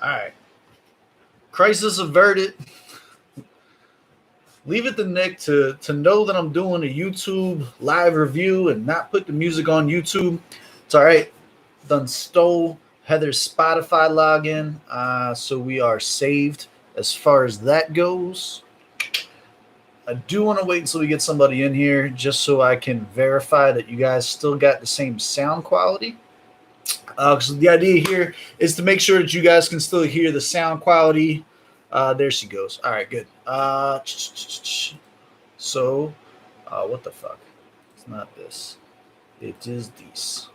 All right. Crisis averted. Leave it to Nick to know that I'm doing a YouTube live review and not put the music on YouTube. It's all right. Done stole Heather's Spotify login, so we are saved as far as that goes. I do want to wait until we get somebody in here just so I can verify that you guys still got the same sound quality. So the idea here is to make sure that you guys can still hear the sound quality. There she goes. All right, good. So, what the fuck? It's not this. It is this.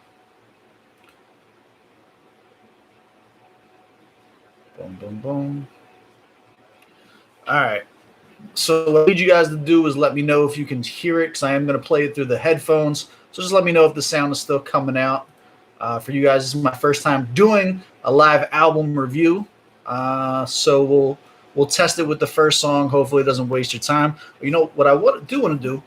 Boom, boom, boom. All right. So what I need you guys to do is let me know if you can hear it, because I am going to play it through the headphones. So just let me know if the sound is still coming out. For you guys, this is my first time doing a live album review. So we'll test it with the first song. Hopefully it doesn't waste your time. You know, what I want to do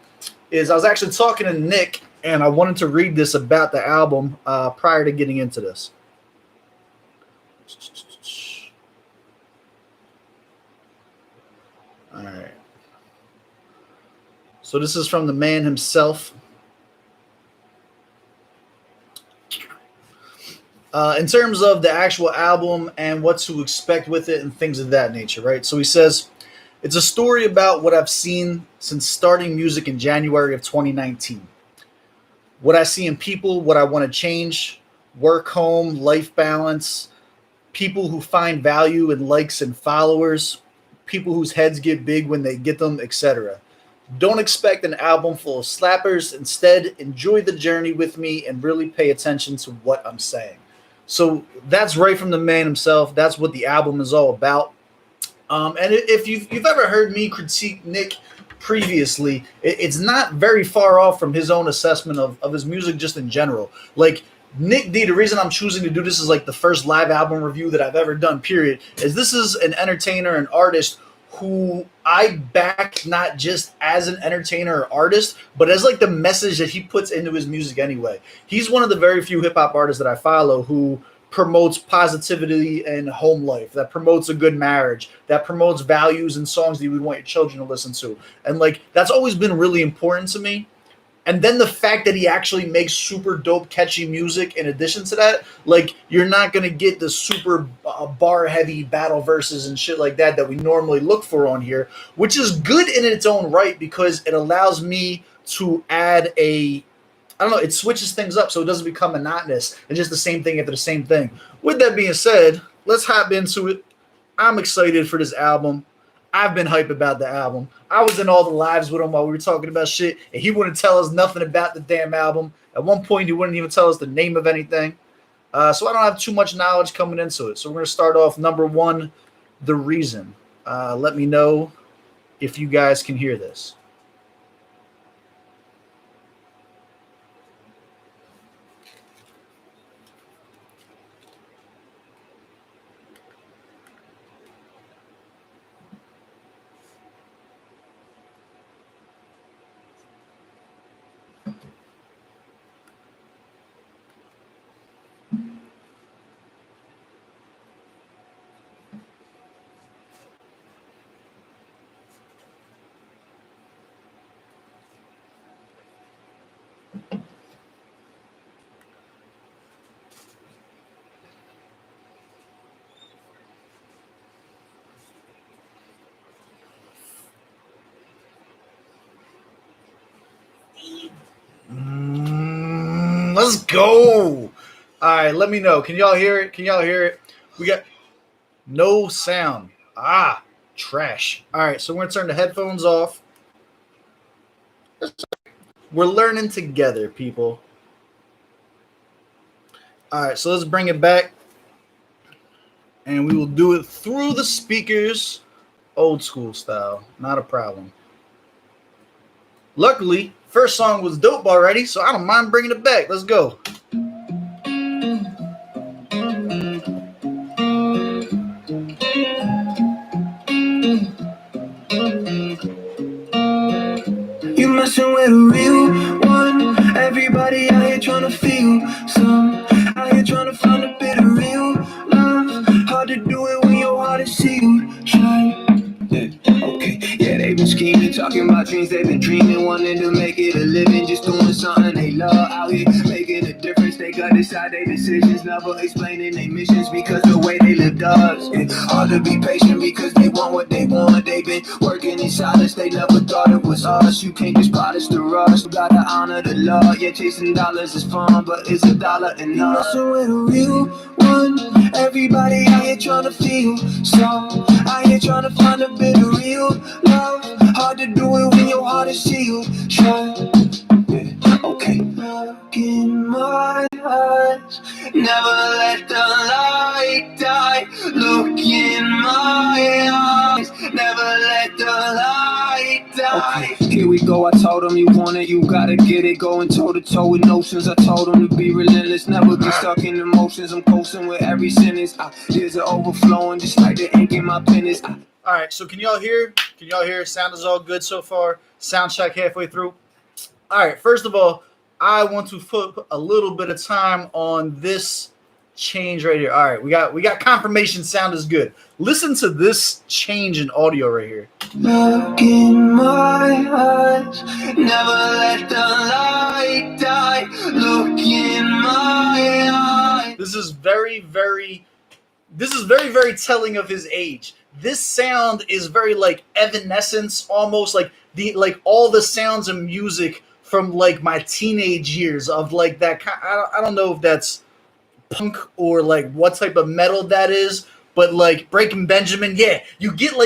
is I was actually talking to Nick, and I wanted to read this about the album prior to getting into this. All right. So this is from the man himself. In terms of the actual album and what to expect with it and things of that nature, right? So he says, it's a story about what I've seen since starting music in January of 2019. What I see in people, what I want to change, work, home, life balance, people who find value in likes and followers, people whose heads get big when they get them, etc. Don't expect an album full of slappers. Instead, enjoy the journey with me and really pay attention to what I'm saying. So that's right from the man himself. That's what the album is all about. And if you've ever heard me critique Nick previously, it's not very far off from his own assessment of his music just in general. Like, Nick D, the reason I'm choosing to do this is like the first live album review that I've ever done, period, is this is an entertainer, an artist who I back not just as an entertainer or artist, but as like the message that he puts into his music anyway. He's one of the very few hip hop artists that I follow who promotes positivity and home life, that promotes a good marriage, that promotes values and songs that you would want your children to listen to. And like, that's always been really important to me. And then the fact that he actually makes super dope, catchy music in addition to that, like, you're not going to get the super bar-heavy battle verses and shit like that we normally look for on here, which is good in its own right because it allows me to add I don't know, it switches things up so it doesn't become monotonous and just the same thing after the same thing. With that being said, let's hop into it. I'm excited for this album. I've been hype about the album. I was in all the lives with him while we were talking about shit, and he wouldn't tell us nothing about the damn album. At one point, he wouldn't even tell us the name of anything. So I don't have too much knowledge coming into it. So we're going to start off number one, The Reason. Let me know if you guys can hear this. Let's go. All right, let me know. Can y'all hear it? Can y'all hear it? We got no sound. Trash. All right, so we're going to turn the headphones off. We're learning together, people. All right, so let's bring it back. And we will do it through the speakers, old school style. Not a problem. Luckily, first song was dope already, so I don't mind bringing it back. Let's go. You messing with a real one. Everybody out here trying to feel some. Out here trying to find a bit of real love. Hard to do it dreams they've been dreaming, wanting to make it a living, just doing something they love out here, making a difference. They got decide their decisions, never explaining their missions because the way they live does. It's hard to be patient because they want what they want. They've been working in silence, they never thought it was us. You can't just polish the rush, you gotta honor the law. Yeah, chasing dollars is fun, but is a dollar enough? Messing with a real one. Everybody out here trying to feel so, out here trying to find a bit of real love. Hard to do it when your heart is sealed shut. Yeah, okay. Look in my eyes, never let the light die. Look in my eyes, never let the light die. Okay, here we go. I told them you want it, you gotta get it. Going toe to toe with notions. I told them to be relentless, never get stuck in emotions. I'm coasting with every sentence. There's an overflowing, just like the ink in my pen is. All right, so can y'all hear? Can y'all hear? Sound is all good so far. Sound check halfway through. All right, first of all, I want to put a little bit of time on this change right here. All right, we got confirmation sound is good. Listen to this change in audio right here. Look in my eyes, never let the light die. Look in my eyes. This is very, very telling of his age. This sound is very like Evanescence, almost like all the sounds of music from like my teenage years of like that. I don't know if that's punk or like what type of metal that is, but like Breaking Benjamin, yeah, you get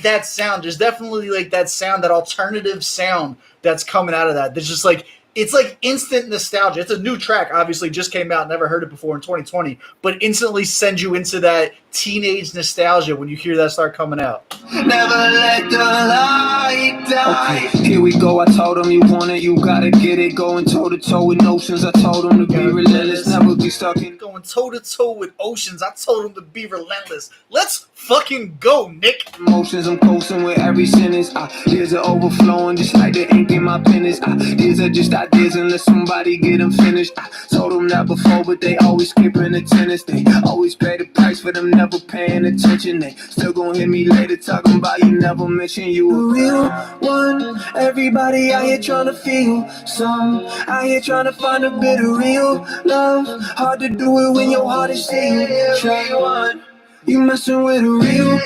that sound. There's definitely like that sound, that alternative sound that's coming out of that. There's just like, it's like instant nostalgia. It's a new track, obviously, just came out, never heard it before in 2020, but instantly sends you into that teenage nostalgia when you hear that start coming out. Never let the light die. Okay, here we go. I told them you want it, you gotta get it. Going toe to toe with notions. I told them to be relentless, never be stuck in. Going toe to toe with oceans. I told them to be relentless. Let's fucking go, Nick. Emotions, I'm coasting with every sentence. There's an overflowing, just like the ink in my pen is. These are just ideas unless somebody get them finished. Told them that before, but they always skipping attendance. They always pay the price for them never paying attention. They still gon' hit me later talking about you never mention you a real one. Everybody out here trying to feel some, out here trying to find a bit of real love. Hard to do it when your heart is sealed. Try one. You messing with a real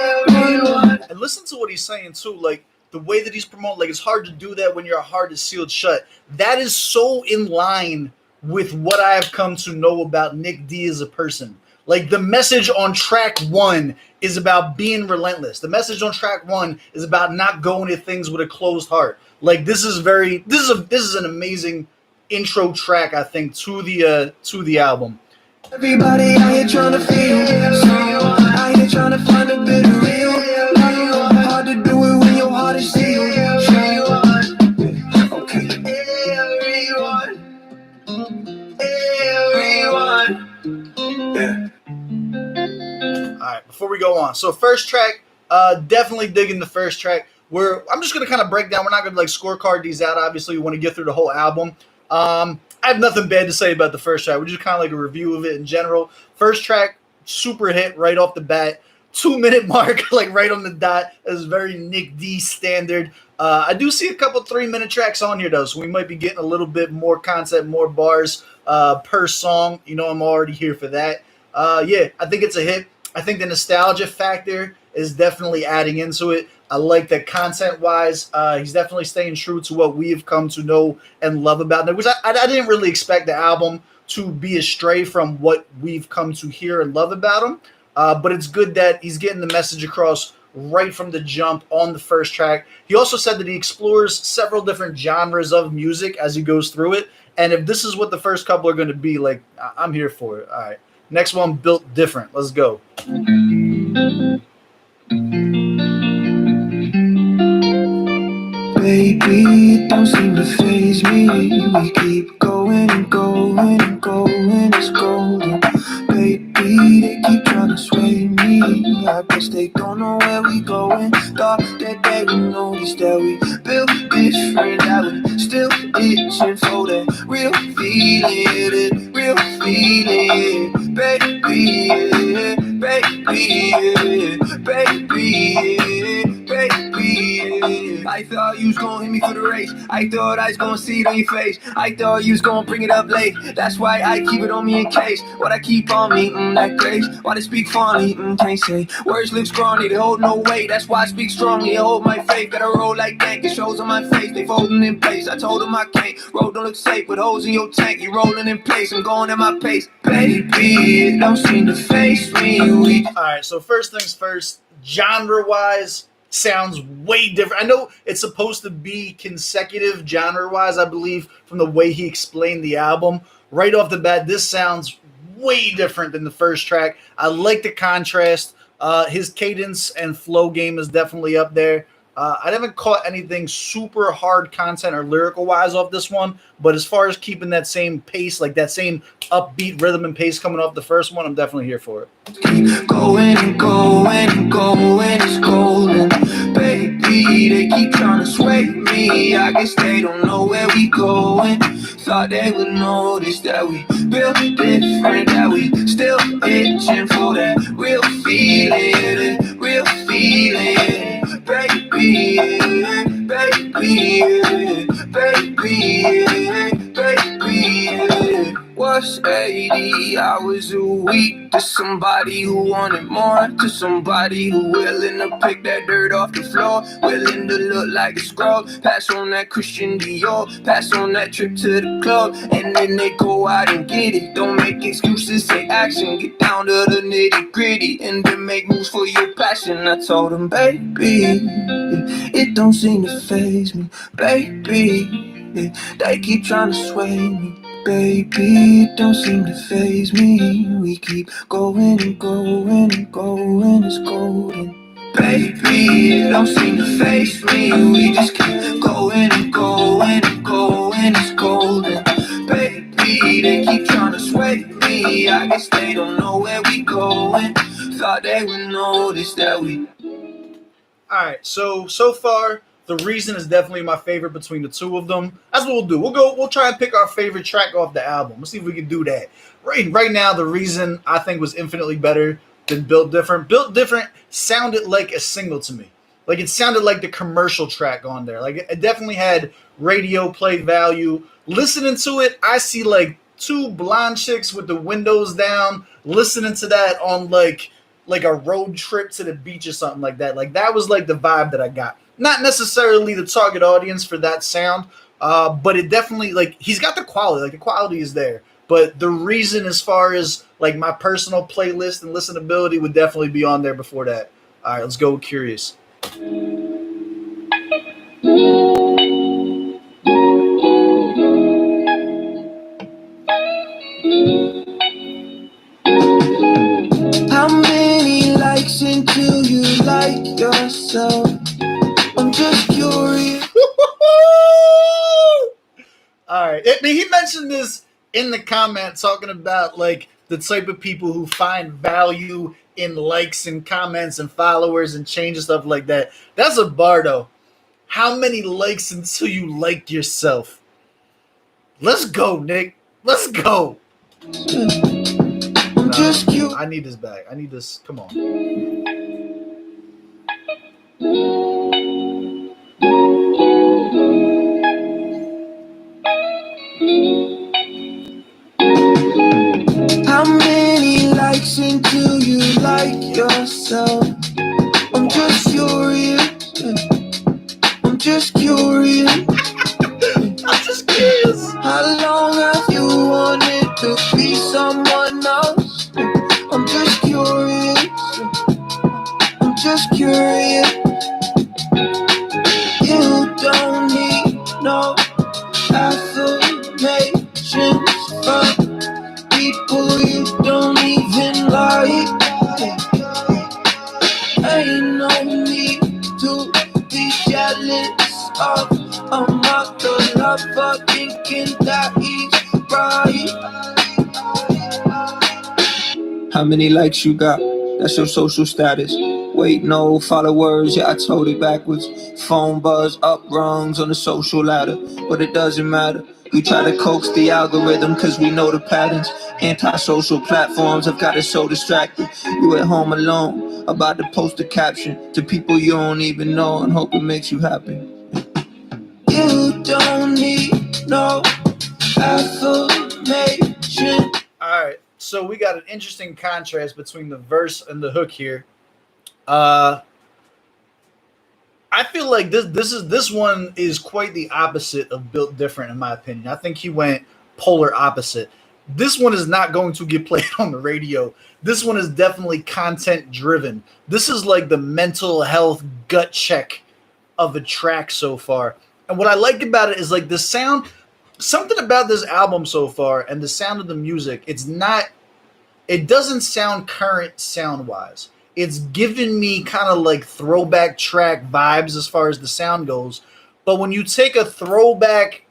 one. And listen to what he's saying too, like the way that he's promoting, like it's hard to do that when your heart is sealed shut. That is so in line with what I have come to know about Nick D as a person. Like the message on track 1 is about being relentless. The message on track 1 is about not going at things with a closed heart. Like this is an amazing intro track, I think, to the album. Everybody out here trying to feel so, out here trying to find a bit of real love. Hard to do it when your heart is sealed. Okay. Everyone. Yeah. Alright, before we go on. So first track, definitely digging the first track. I'm just gonna kind of break down. We're not gonna like scorecard these out. Obviously, we want to get through the whole album. I have nothing bad to say about the first track. We're just kind of like a review of it in general. First track, super hit right off the bat. 2-minute mark, like right on the dot. Is very Nick D standard. I do see a couple 3-minute tracks on here though, so we might be getting a little bit more content, more bars per song. You know, I'm already here for that. Yeah, I think it's a hit. I think the nostalgia factor is definitely adding into it. I like that content-wise, he's definitely staying true to what we've come to know and love about it, which I didn't really expect the album to be astray from what we've come to hear and love about him. But it's good that he's getting the message across right from the jump on the first track. He also said that he explores several different genres of music as he goes through it. And if this is what the first couple are going to be, like, I'm here for it. All right. Next one, Built Different. Let's go. Baby, it don't seem to faze me. We keep going and going and going. It's golden. Baby, they keep trying to sway me. I guess they don't know where we going. Thought that they would notice that we built different. That we still itching for that real feeling. Real feeling. Baby, yeah, baby, yeah, baby, yeah, baby, yeah. I thought you was gonna hit me for the race. I thought I was gonna see it on your face. I thought you was gonna bring it up late. That's why I keep it on me in case. What I keep on me, that grace. Why they speak fondly, can't say. Words live scrawny, they hold no weight. That's why I speak strongly, I hold my faith. Gotta roll like dank, it shows on my face. They folding in place, I told them I can't. Road don't look safe with holes in your tank. You rolling in place, I'm going at my pace. Baby, it don't seem to face me. Alright, so first things first, genre-wise, sounds way different. I know it's supposed to be consecutive genre-wise, I believe, from the way he explained the album. Right off the bat, this sounds way different than the first track. I like the contrast. His cadence and flow game is definitely up there. I haven't caught anything super hard content or lyrical wise off this one, but as far as keeping that same pace, like that same upbeat rhythm and pace coming off the first one, I'm definitely here for it. Keep going and going and going, it's golden. Baby, they keep trying to sway me. I guess they don't know where we going. Thought they would notice that we built different, that we still itching for that real feeling, that real feeling. Baby, baby. What's 80 hours a week to somebody who wanted more, to somebody who willing to pick that dirt off the floor, willing to look like a scrub, pass on that Christian Dior, pass on that trip to the club, and then they go out and get it. Don't make excuses, take action, get down to the nitty gritty, and then make moves for your passion. I told them, baby, it don't seem to faze me, baby. They keep trying to sway me. Baby, it don't seem to faze me. We keep going and going and going, it's golden. Baby, it don't seem to faze me. We just keep going and going and going, it's golden. Baby, they keep trying to sway me. I guess they don't know where we going. Thought they would notice that we. Alright, so far, The Reason is definitely my favorite between the two of them. That's what we'll do. We'll try and pick our favorite track off the album. Let's see if we can do that. Right now, The Reason I think was infinitely better than Built Different. Built Different sounded like a single to me. Like it sounded like the commercial track on there. Like it definitely had radio play value. Listening to it, I see like two blonde chicks with the windows down listening to that on like a road trip to the beach or something like that. Like that was like the vibe that I got. Not necessarily the target audience for that sound, but it definitely, like, he's got the quality. Like the quality is there. But The Reason, as far as like my personal playlist and listenability, would definitely be on there before that. All right, let's go with Curious. How many likes until you like yourself? I'm just curious. All right. I mean, he mentioned this in the comment, talking about like the type of people who find value in likes and comments and followers and change and stuff like that. That's a bar, though. How many likes until you like yourself? Let's go, Nick. Let's go. I'm just curious. I need this back. I need this. Come on. How many likes until you like yourself? I'm just curious. I'm just curious. I'm just curious. How long have you wanted to be someone else? I'm just curious. I'm just curious. You don't need no affirmations from people you don't even like. Ain't no need to be jealous of another lover thinking that he's right. How many likes you got? That's your social status. Wait, no followers, yeah, I told it backwards. Phone buzz, up rungs on the social ladder, but it doesn't matter. We try to coax the algorithm cause we know the patterns. Anti-social platforms have got us so distracted. You at home alone, about to post a caption to people you don't even know and hope it makes you happy. don't need no affirmation. All right, so we got an interesting contrast between the verse and the hook here. Uh, I feel like this one is quite the opposite of Built Different in my opinion. I think he went polar opposite. This one is not going to get played on the radio. This one is definitely content driven. This is like the mental health gut check of a track so far. And what I like about it is like the sound, something about this album so far and the sound of the music, it doesn't sound current sound wise. It's given me kind of like throwback track vibes as far as the sound goes. But when you take a throwback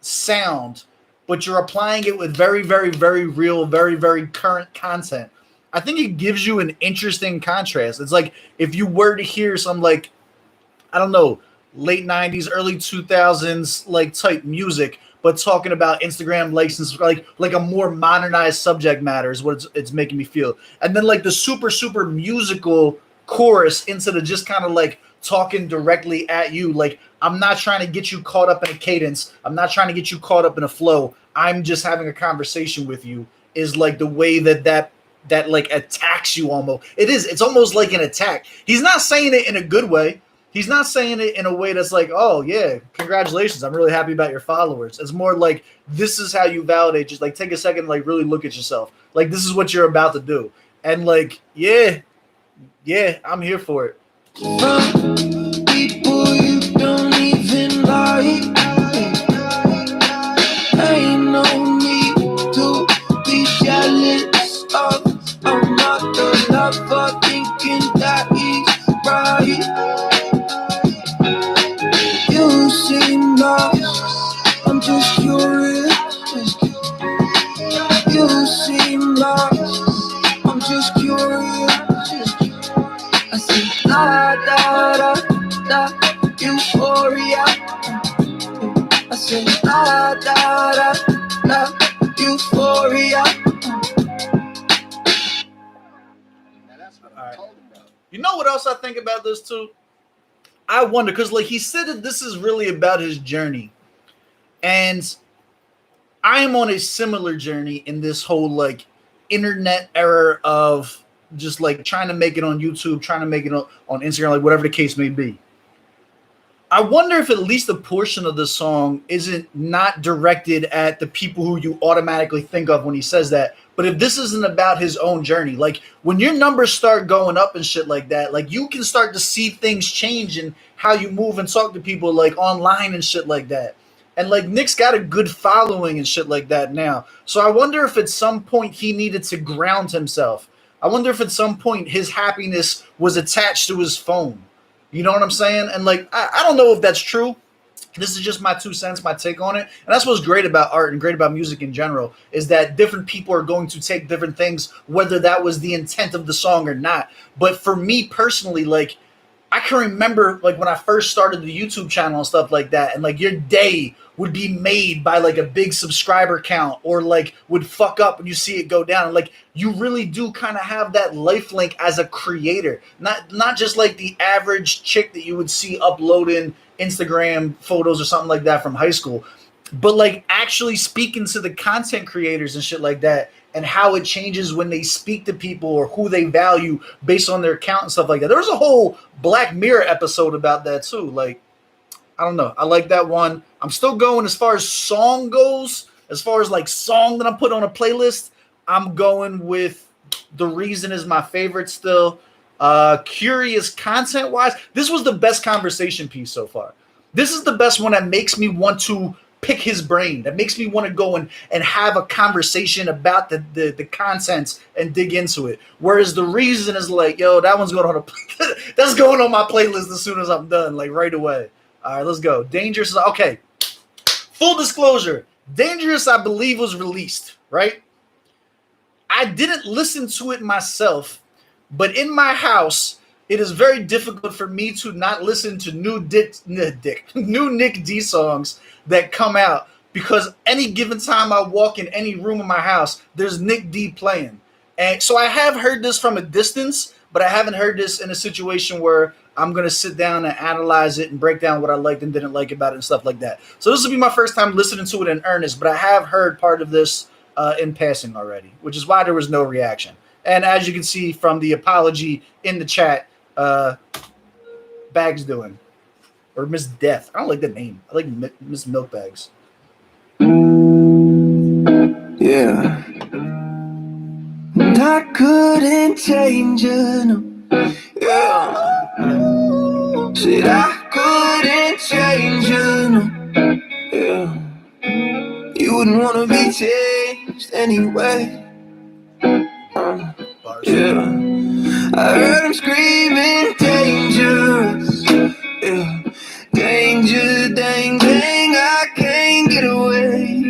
sound, but you're applying it with very, very, very real, very, very current content, I think it gives you an interesting contrast. It's like if you were to hear some like, I don't know, late 90s, early 2000s like type music, but talking about Instagram license, like a more modernized subject matter is what it's making me feel. And then like the super, super musical chorus instead of just kind of like talking directly at you. Like I'm not trying to get you caught up in a cadence. I'm not trying to get you caught up in a flow. I'm just having a conversation with you is like the way that like attacks you almost. It's almost like an attack. He's not saying it in a good way. He's not saying it in a way that's like, oh, yeah, congratulations. I'm really happy about your followers. It's more like this is how you validate. Just like take a second, like really look at yourself. Like this is what you're about to do. And like, yeah, I'm here for it. From people you don't even like. Ain't no need to be jealous of another lover thinking that he's right. You seem lost, I'm just curious. You seem lost, I'm just curious. I say la da da da, euphoria. I say la da da da, euphoria. All right. You know what else I think about this too? I wonder because like he said that this is really about his journey, and I am on a similar journey in this whole like internet era of just like trying to make it on YouTube, trying to make it on Instagram, like whatever the case may be. I wonder if at least a portion of the song isn't not directed at the people who you automatically think of when he says that, but if this isn't about his own journey. Like when your numbers start going up and shit like that, like you can start to see things change in how you move and talk to people like online and shit like that. And like Nick's got a good following and shit like that now. So I wonder if at some point he needed to ground himself. I wonder if at some point his happiness was attached to his phone. You know what I'm saying? And like, I don't know if that's true. This is just my 2 cents, my take on it. And that's what's great about art and great about music in general is that different people are going to take different things, whether that was the intent of the song or not. But for me personally, like, I can remember like when I first started the YouTube channel and stuff like that, and like your day would be made by like a big subscriber count or like would fuck up when you see it go down. And like you really do kind of have that lifelink as a creator, not just like the average chick that you would see uploading Instagram photos or something like that from high school, but like actually speaking to the content creators and shit like that and how it changes when they speak to people or who they value based on their account and stuff like that. There was a whole Black Mirror episode about that too. Like, I don't know. I like that one. I'm still going as far as song goes, as far as like song that I'm put on a playlist, I'm going with The Reason is my favorite still. Curious content wise, this was the best conversation piece so far. This is the best one that makes me want to pick his brain, that makes me want to go and have a conversation about the contents and dig into it. Whereas The Reason is like, yo, that one's going on that's going on my playlist as soon as I'm done, like right away. All right, let's go. Dangerous is okay. Full disclosure, Dangerous, I believe, was released, right? I didn't listen to it myself, but in my house, it is very difficult for me to not listen to new Nick D songs that come out because any given time I walk in any room in my house, there's Nick D playing. And so I have heard this from a distance, but I haven't heard this in a situation where I'm gonna sit down and analyze it and break down what I liked and didn't like about it and stuff like that. So this will be my first time listening to it in earnest, but I have heard part of this in passing already, which is why there was no reaction. And as you can see from the apology in the chat, Bags doing or Miss Death. I don't like the name. I like Miss Milk Bags. Yeah. And I couldn't change it. No. Yeah. Said I couldn't change it. No. Yeah. You wouldn't want to be changed anyway. Yeah. I heard him screaming dangerous. Yeah. Danger, dang, dang, I can't get away.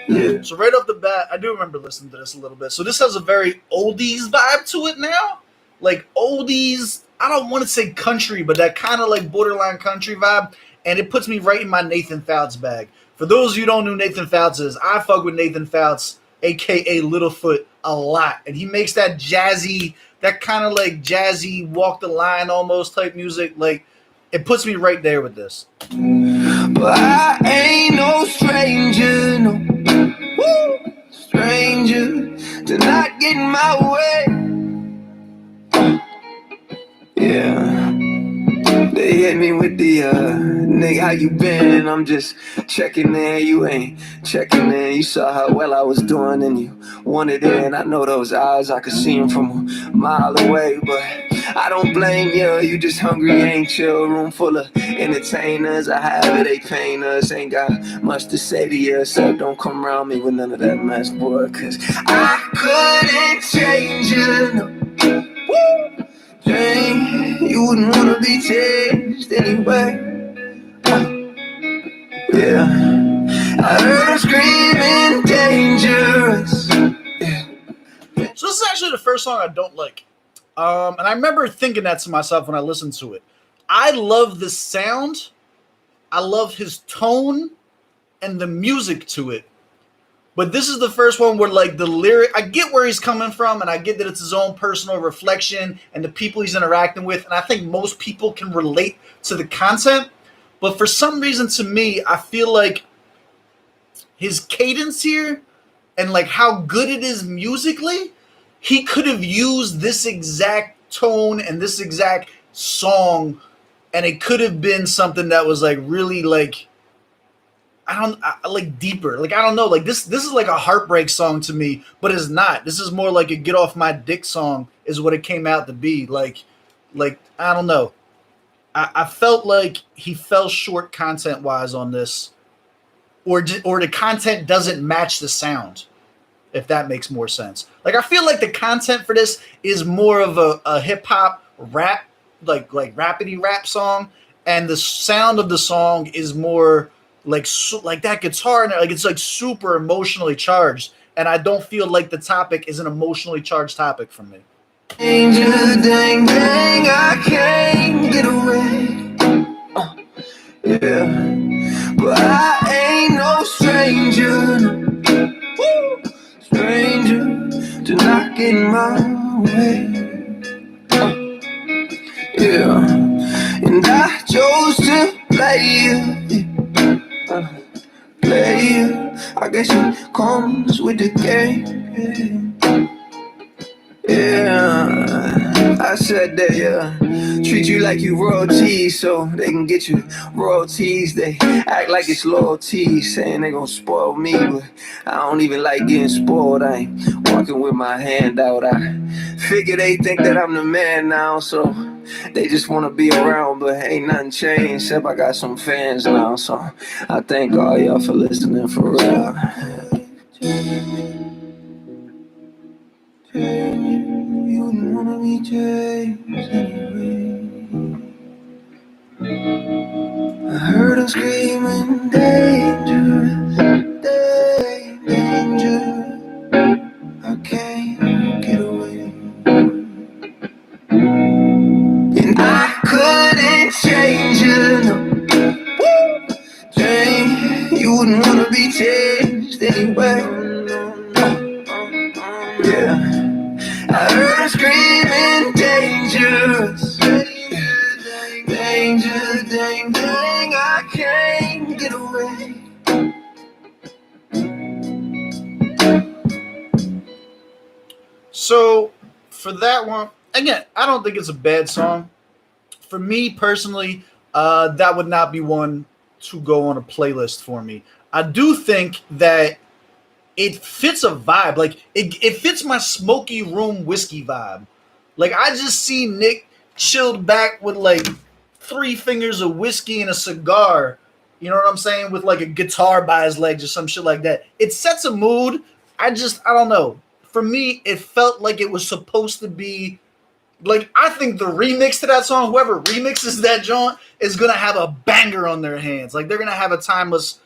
Yeah. So right off the bat, I do remember listening to this a little bit. So this has a very oldies vibe to it now. Like oldies, I don't want to say country, but that kind of like borderline country vibe. And it puts me right in my Nathan Fouts bag. For those of you who don't know who Nathan Fouts is, I fuck with Nathan Fouts, a.k.a. Littlefoot, a lot. And he makes that jazzy, that kind of like jazzy, walk the line almost type music. Like, it puts me right there with this. But I ain't no stranger, no. Woo! Stranger to not getting my way. Yeah. They hit me with the nigga, how you been? I'm just checking in, you ain't checking in. You saw how well I was doing and you wanted in. I know those eyes, I could see them from a mile away, but I don't blame you, you just hungry, ain't you? A room full of entertainers, I have it, they paint us. Ain't got much to say to you, so don't come around me with none of that mess, boy, cause I couldn't change you, no. Woo! Dang, you wouldn't wanna be changed anyway. Yeah, I heard him screaming dangerous. Yeah. So this is actually the first song I don't like. And I remember thinking that to myself when I listened to it. I love the sound. I love his tone and the music to it. But this is the first one where, like, the lyric, I get where he's coming from, and I get that it's his own personal reflection and the people he's interacting with, and I think most people can relate to the content. But for some reason, to me, I feel like his cadence here and, like, how good it is musically, he could have used this exact tone and this exact song, and it could have been something that was, like, really, like, like deeper. Like, I don't know. Like this is like a heartbreak song to me, but it's not. This is more like a get off my dick song is what it came out to be. Like I don't know. I felt like he fell short content wise on this, or the content doesn't match the sound. If that makes more sense. Like I feel like the content for this is more of a hip hop rap, like rapidy rap song, and the sound of the song is more like that guitar, like it's like super emotionally charged, and I don't feel like the topic is an emotionally charged topic for me. Danger, dang, dang, I can't get away. Yeah, but I ain't no stranger, no. Woo! Stranger to not getting my way. Yeah, and I chose to play you. Play, I guess it comes with the game. Yeah, I said that, yeah. Treat you like you royalty so they can get you royalties. They act like it's loyalty, saying they gon' spoil me, but I don't even like getting spoiled. I ain't walking with my hand out. I figure they think that I'm the man now, so they just wanna be around, but ain't nothing changed except I got some fans now. So I thank all y'all for listening, for real. You wouldn't wanna be changed anyway. I heard him screaming dangerous, danger. I can't get away. And I couldn't change you, no. Woo! Dang, you wouldn't wanna be changed anyway. Yeah, I heard him screaming dangerous. can't get away. So for that one, again, I don't think it's a bad song. For me personally, that would not be one to go on a playlist for me. I do think that it fits a vibe. Like it fits my smoky room whiskey vibe. Like I just see Nick chilled back with like 3 fingers of whiskey and a cigar. You know what I'm saying? With like a guitar by his legs or some shit like that. It sets a mood. I don't know. For me, it felt like it was supposed to be like I think the remix to that song, whoever remixes that joint, is gonna have a banger on their hands. Like they're gonna have a timeless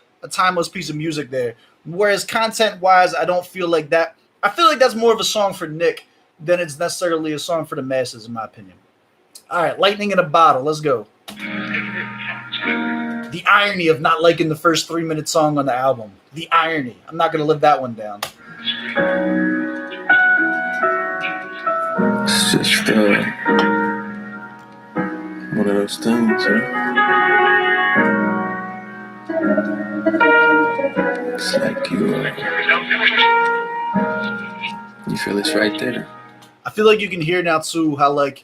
piece of music there. Whereas content wise, I don't feel like that. I feel like that's more of a song for Nick than it's necessarily a song for the masses, in my opinion. All right, lightning in a bottle. Let's go. The irony of not liking the first 3 minute song on the album. The irony. I'm not gonna live that one down. It's just one of those things, huh? It's like you feel it's right there. I feel like you can hear now too how like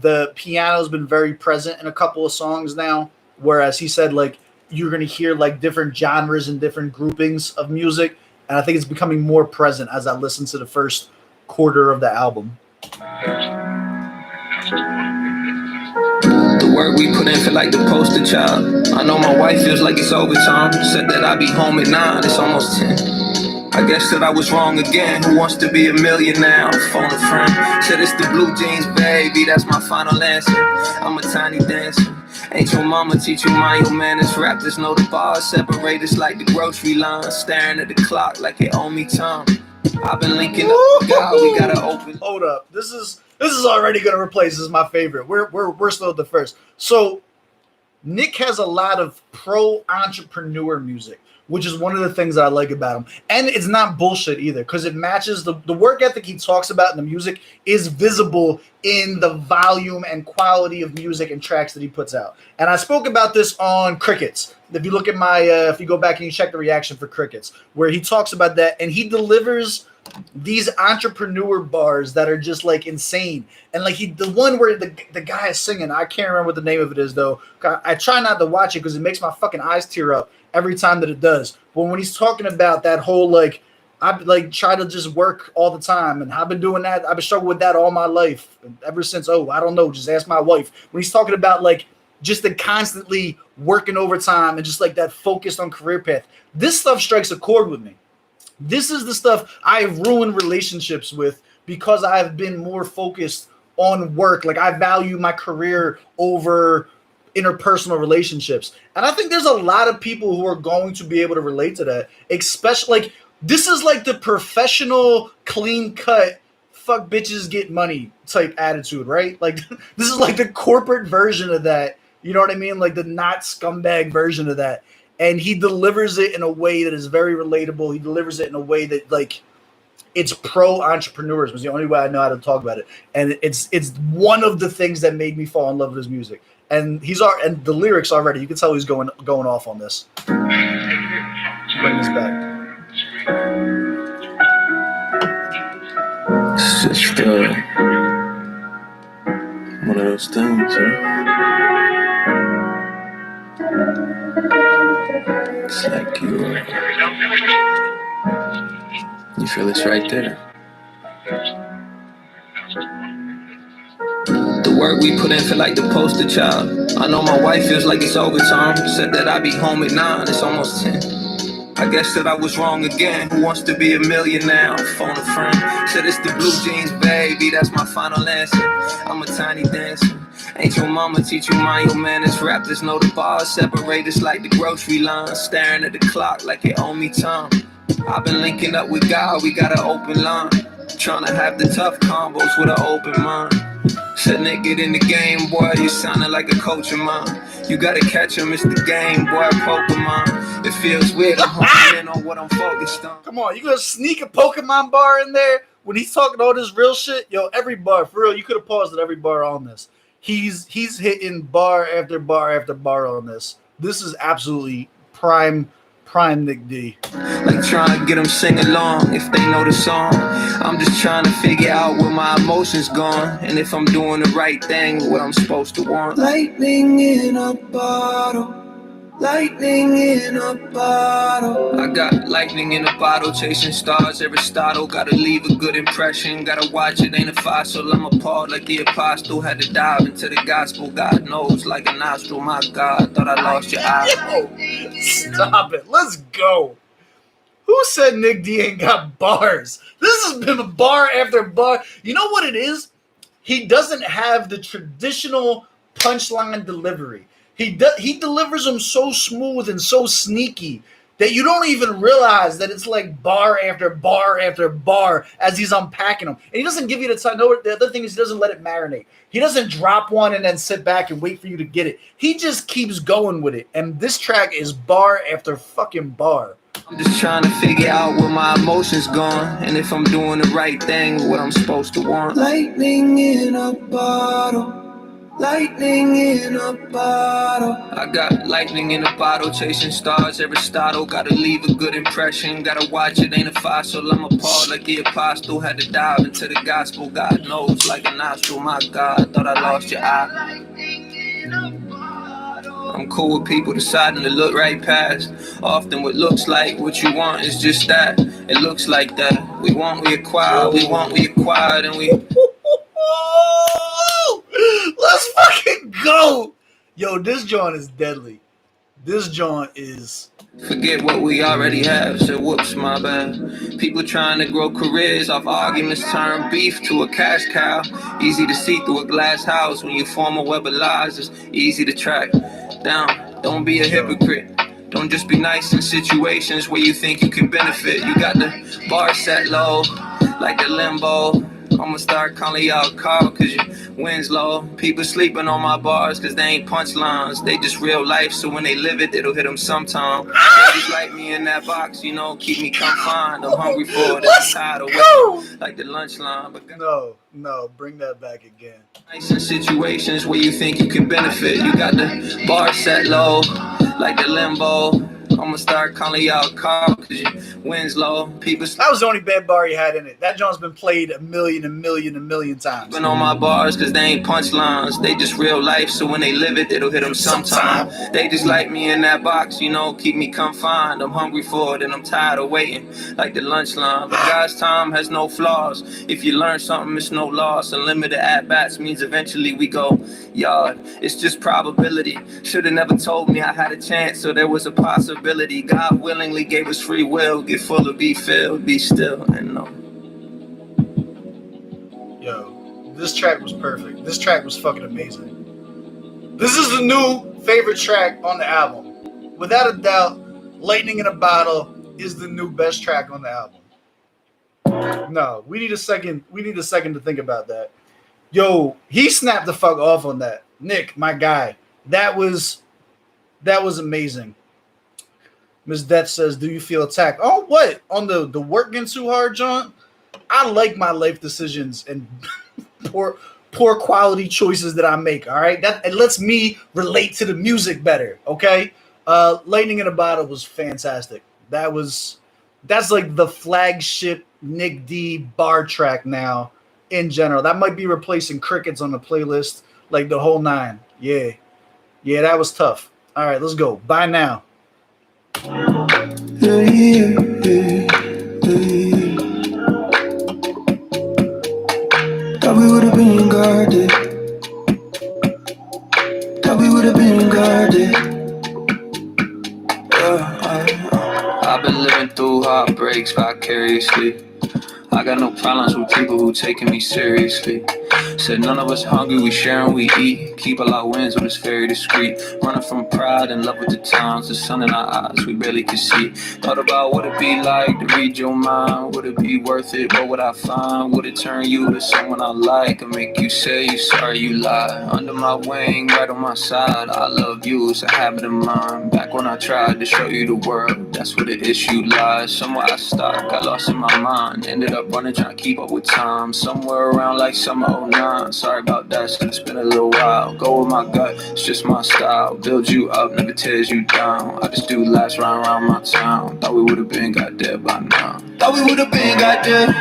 the piano's been very present in a couple of songs now. Whereas he said like you're gonna hear like different genres and different groupings of music, and I think it's becoming more present as I listen to the first quarter of the album. The work we put in feel like the poster child. I know my wife feels like it's overtime. Said that I'd be home at 9, it's almost 10. I guess that I was wrong again. Who wants to be a millionaire? Phone a friend. Said it's the blue jeans, baby. That's my final answer. I'm a tiny dancer. Ain't your mama teach you mind your manners? Rappers know the bars separate us like the grocery line. Staring at the clock like it owe me time. I've been linking up. God, we gotta open. Hold up. This is already gonna replace. This is my favorite. We're still at the first. So Nick has a lot of pro entrepreneur music, which is one of the things that I like about him. And it's not bullshit either, because it matches the work ethic he talks about in the music is visible in the volume and quality of music and tracks that he puts out. And I spoke about this on Crickets. If you look at my, if you go back and you check the reaction for Crickets, where he talks about that, and he delivers these entrepreneur bars that are just like insane. And like the one where the guy is singing, I can't remember what the name of it is though. I try not to watch it because it makes my fucking eyes tear up every time that it does. But when he's talking about that whole like, I like try to just work all the time, and I've been doing that. I've been struggling with that all my life, ever since. Oh, I don't know. Just ask my wife. When he's talking about like just the constantly working overtime and just like that focused on career path, this stuff strikes a chord with me. This is the stuff I've ruined relationships with because I've been more focused on work. Like I value my career over interpersonal relationships. And I think there's a lot of people who are going to be able to relate to that, especially like this is like the professional clean cut fuck bitches get money type attitude, right? Like this is like the corporate version of that. You know what I mean? Like the not scumbag version of that. And he delivers it in a way that is very relatable. He delivers it in a way that like it's pro entrepreneurs was the only way I know how to talk about it. And it's one of the things that made me fall in love with his music. And and the lyrics already, you can tell he's going off on this. Bring this back. It's just one of those things, huh? It's like you feel it's right there. The work we put in feel like the poster child. I know my wife feels like it's overtime. Said that I'd be home at 9, it's almost 10. I guess that I was wrong again. Who wants to be a millionaire? Phone a friend. Said it's the blue jeans, baby. That's my final answer. I'm a tiny dancer. Ain't your mama teach you mind your manners? Rappers know the bars separate us like the grocery line. Staring at the clock like it owe me time. I've been linking up with God, we got an open line. Trying to have the tough combos with an open mind. Said nigga in the game, boy, you sounding like a coach of mine. You gotta catch him, it's the game, boy, Pokemon. It feels weird, I'm honing in on what I'm focused on. Come on, you gonna sneak a Pokemon bar in there when he's talking all this real shit? Yo, every bar, for real, you could have paused at every bar on this. He's hitting bar after bar after bar on this. This is absolutely prime Nick D. Like trying to get them sing along if they know the song. I'm just trying to figure out where my emotions gone, and if I'm doing the right thing, what I'm supposed to want. Lightning in a bottle. Lightning in a bottle. I got lightning in a bottle, chasing stars, Aristotle. Gotta leave a good impression, gotta watch it, ain't a fossil. I'm appalled like the apostle, had to dive into the gospel. God knows, like a nostril, my God, thought I lost your eye. Yo, stop it. Let's go. Who said Nick D ain't got bars? This has been a bar after bar. You know what it is? He doesn't have the traditional punchline delivery. He delivers them so smooth and so sneaky that you don't even realize that it's like bar after bar after bar as he's unpacking them. And he doesn't give you the time. No, the other thing is he doesn't let it marinate. He doesn't drop one and then sit back and wait for you to get it. He just keeps going with it. And this track is bar after fucking bar. I'm just trying to figure out where my emotions gone, and if I'm doing the right thing, what I'm supposed to want. Lightning in a bottle. Lightning in a bottle. I got lightning in a bottle, chasing stars, Aristotle. Gotta leave a good impression, gotta watch it, ain't a fossil. I'm appalled like the apostle, had to dive into the gospel. God knows, like a nostril, my God, thought I lost your eye. I'm cool with people deciding to look right past. Often what looks like what you want is just that. It looks like that. We want, we acquire. We want, we acquired, and we... Let's fucking go. Yo, this joint is deadly. This joint is... Forget what we already have, so whoops, my bad. People trying to grow careers off arguments turn beef to a cash cow. Easy to see through a glass house when you form a web of lies. It's easy to track down. Don't be a hypocrite. Don't just be nice in situations where you think you can benefit. You got the bar set low, like the limbo. I'ma start calling y'all Carl cause your wins low. People sleeping on my bars cause they ain't punchlines. They just real life, so when they live it, it'll hit them sometime. They just like me in that box, you know, keep me confined. I'm hungry for it, I'm tired of waiting, like the lunch line. But No, bring that back again. Nice in situations where you think you can benefit. You got the bar set low, like the limbo. I'ma start calling y'all Carl cause your wins low. People That was the only bad bar he had in it. That joint's been played a million times. on my bars cause they ain't punchlines. They just real life, so when they live it, it'll hit them sometime. They just like me in that box, you know, keep me confined. I'm hungry for it and I'm tired of waiting, like the lunch line. But God's time has no flaws. If you learn something, it's no loss. Unlimited at-bats means eventually we go yard. It's just probability. Should've never told me I had a chance, so there was a possibility. God willingly gave us free will. Get full of be filled, be still, and know. Yo, this track was perfect. This track was fucking amazing. This is the new favorite track on the album. Without a doubt, Lightning in a Bottle is the new best track on the album. No, we need a second to think about that. Yo, he snapped the fuck off on that. Nick, my guy. That was amazing. Miss Death says, do you feel attacked? Oh, what? On the working too hard, John? I like my life decisions and poor quality choices that I make, all right? It lets me relate to the music better, okay? Lightning in a Bottle was fantastic. That's like the flagship Nick D bar track now in general. That might be replacing Crickets on the playlist, like the whole nine. Yeah, that was tough. All right, let's go. Bye now. Thought we would've been guarded. Thought we would've been guarded. I've been living through heartbreaks vicariously. I got no problems with people who taking me seriously. Said none of us hungry, we share and we eat. Keep all our wins, but it's very discreet. Running from pride in love with the times. The sun in our eyes, we barely could see. Thought about what it'd be like to read your mind. Would it be worth it? What would I find? Would it turn you to someone I like? Or make you say you sorry you lied? Under my wing, right on my side. I love you, it's a habit of mine. Back when I tried to show you the world, that's where the issue lies. Somewhere I stopped, got lost in my mind. Ended up running, trying to keep up with time. Somewhere around like summer '09. 09. Sorry about that, it's been a little while. Go with my gut, it's just my style. Build you up, never tears you down. I just do laps round my town. Thought we would've been got there by now. Thought we would've been got there.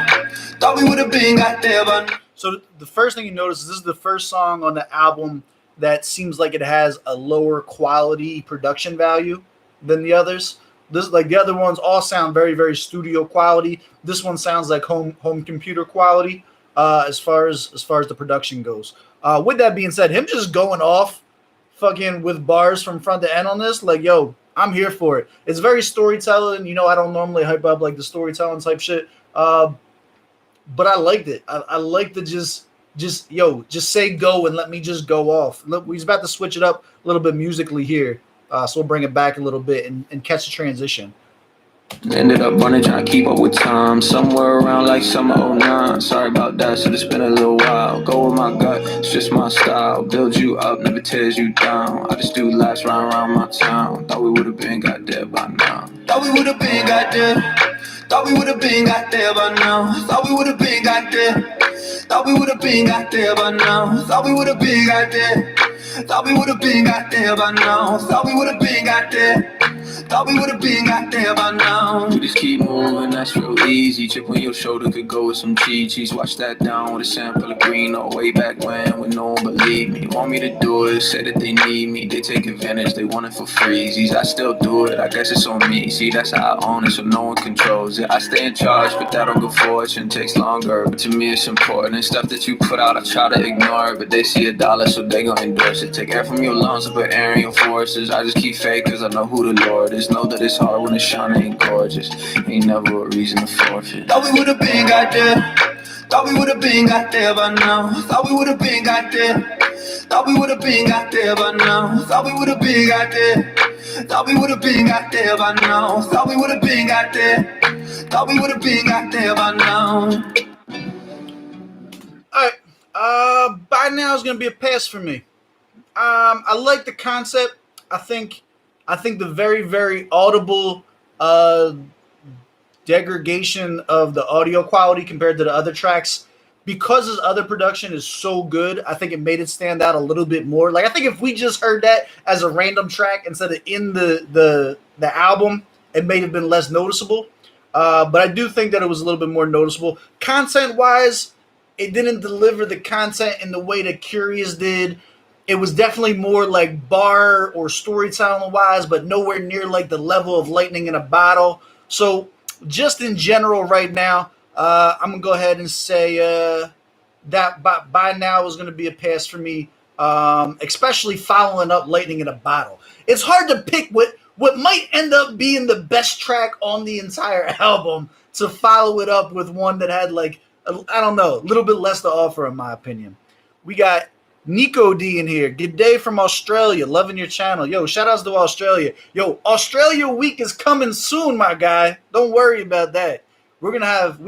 Thought we would've been got there by now. So the first thing you notice is this is the first song on the album that seems like it has a lower quality production value than the others. This, like the other ones, all sound very, very studio quality. This one sounds like home computer quality as far as the production goes. With that being said, him just going off fucking with bars from front to end on this, like, yo, I'm here for it. It's very storytelling. You know, I don't normally hype up like the storytelling type shit, but I liked it. I like the just say go and let me just go off. Look, we're about to switch it up a little bit musically here. So we'll bring it back a little bit and catch the transition. Ended up running, trying to keep up with time. Somewhere around like summer 09. Sorry about that, so it's been a little while. Go with my gut, it's just my style. Build you up, never tears you down. I just do laps round my town. Thought we would've been got there by now. Thought we would've been got there. Thought we would've been got there by now. Thought we would've been got there. Thought we would've been got there by now. Thought we would've been got there. Thought we would've been got there by now. Thought we would've been got there. Thought we would've been got there by now. We just keep moving, that's real easy. Chip on your shoulder could go with some cheese. Watch that down with a sample of green. All way back when no one believed me. Want me to do it, say that they need me. They take advantage, they want it for freezies. I still do it, I guess it's on me. See, that's how I own it, so no one controls it. I stay in charge, but that don't go fortune. Takes longer, but to me it's important. And stuff that you put out, I try to ignore it. But they see $1, so they gon' endorse it. Take air from your lungs and put air in your forces. I just keep faith, cause I know who the Lord is. Know that it's hard when it's shining and gorgeous. Ain't never a reason to forfeit. Thought we would've been got there. Thought we would've been got there by now. Thought we would've been got there. Thought we would've been got there by now. Thought we would've been got there. Thought we would've been got there by now. Thought we would've been got there. Thought we would've been got there by now. Alright, by now is gonna be a pass for me. I like the concept. I think the very, very audible degradation of the audio quality compared to the other tracks, because his other production is so good, I think it made it stand out a little bit more. Like, I think if we just heard that as a random track instead of in the album, it may have been less noticeable. But I do think that it was a little bit more noticeable. Content-wise, it didn't deliver the content in the way that Curious did. It was definitely more like bar or storytelling-wise, but nowhere near like the level of lightning in a bottle. So just in general right now, I'm going to go ahead and say that by now is going to be a pass for me, especially following up Lightning in a Bottle. It's hard to pick what might end up being the best track on the entire album to follow it up with one that had like, I don't know, a little bit less to offer in my opinion. We got Nico D in here. Good day from Australia. Loving your channel. Yo, shout outs to Australia. Yo, Australia week is coming soon, my guy. Don't worry about that. We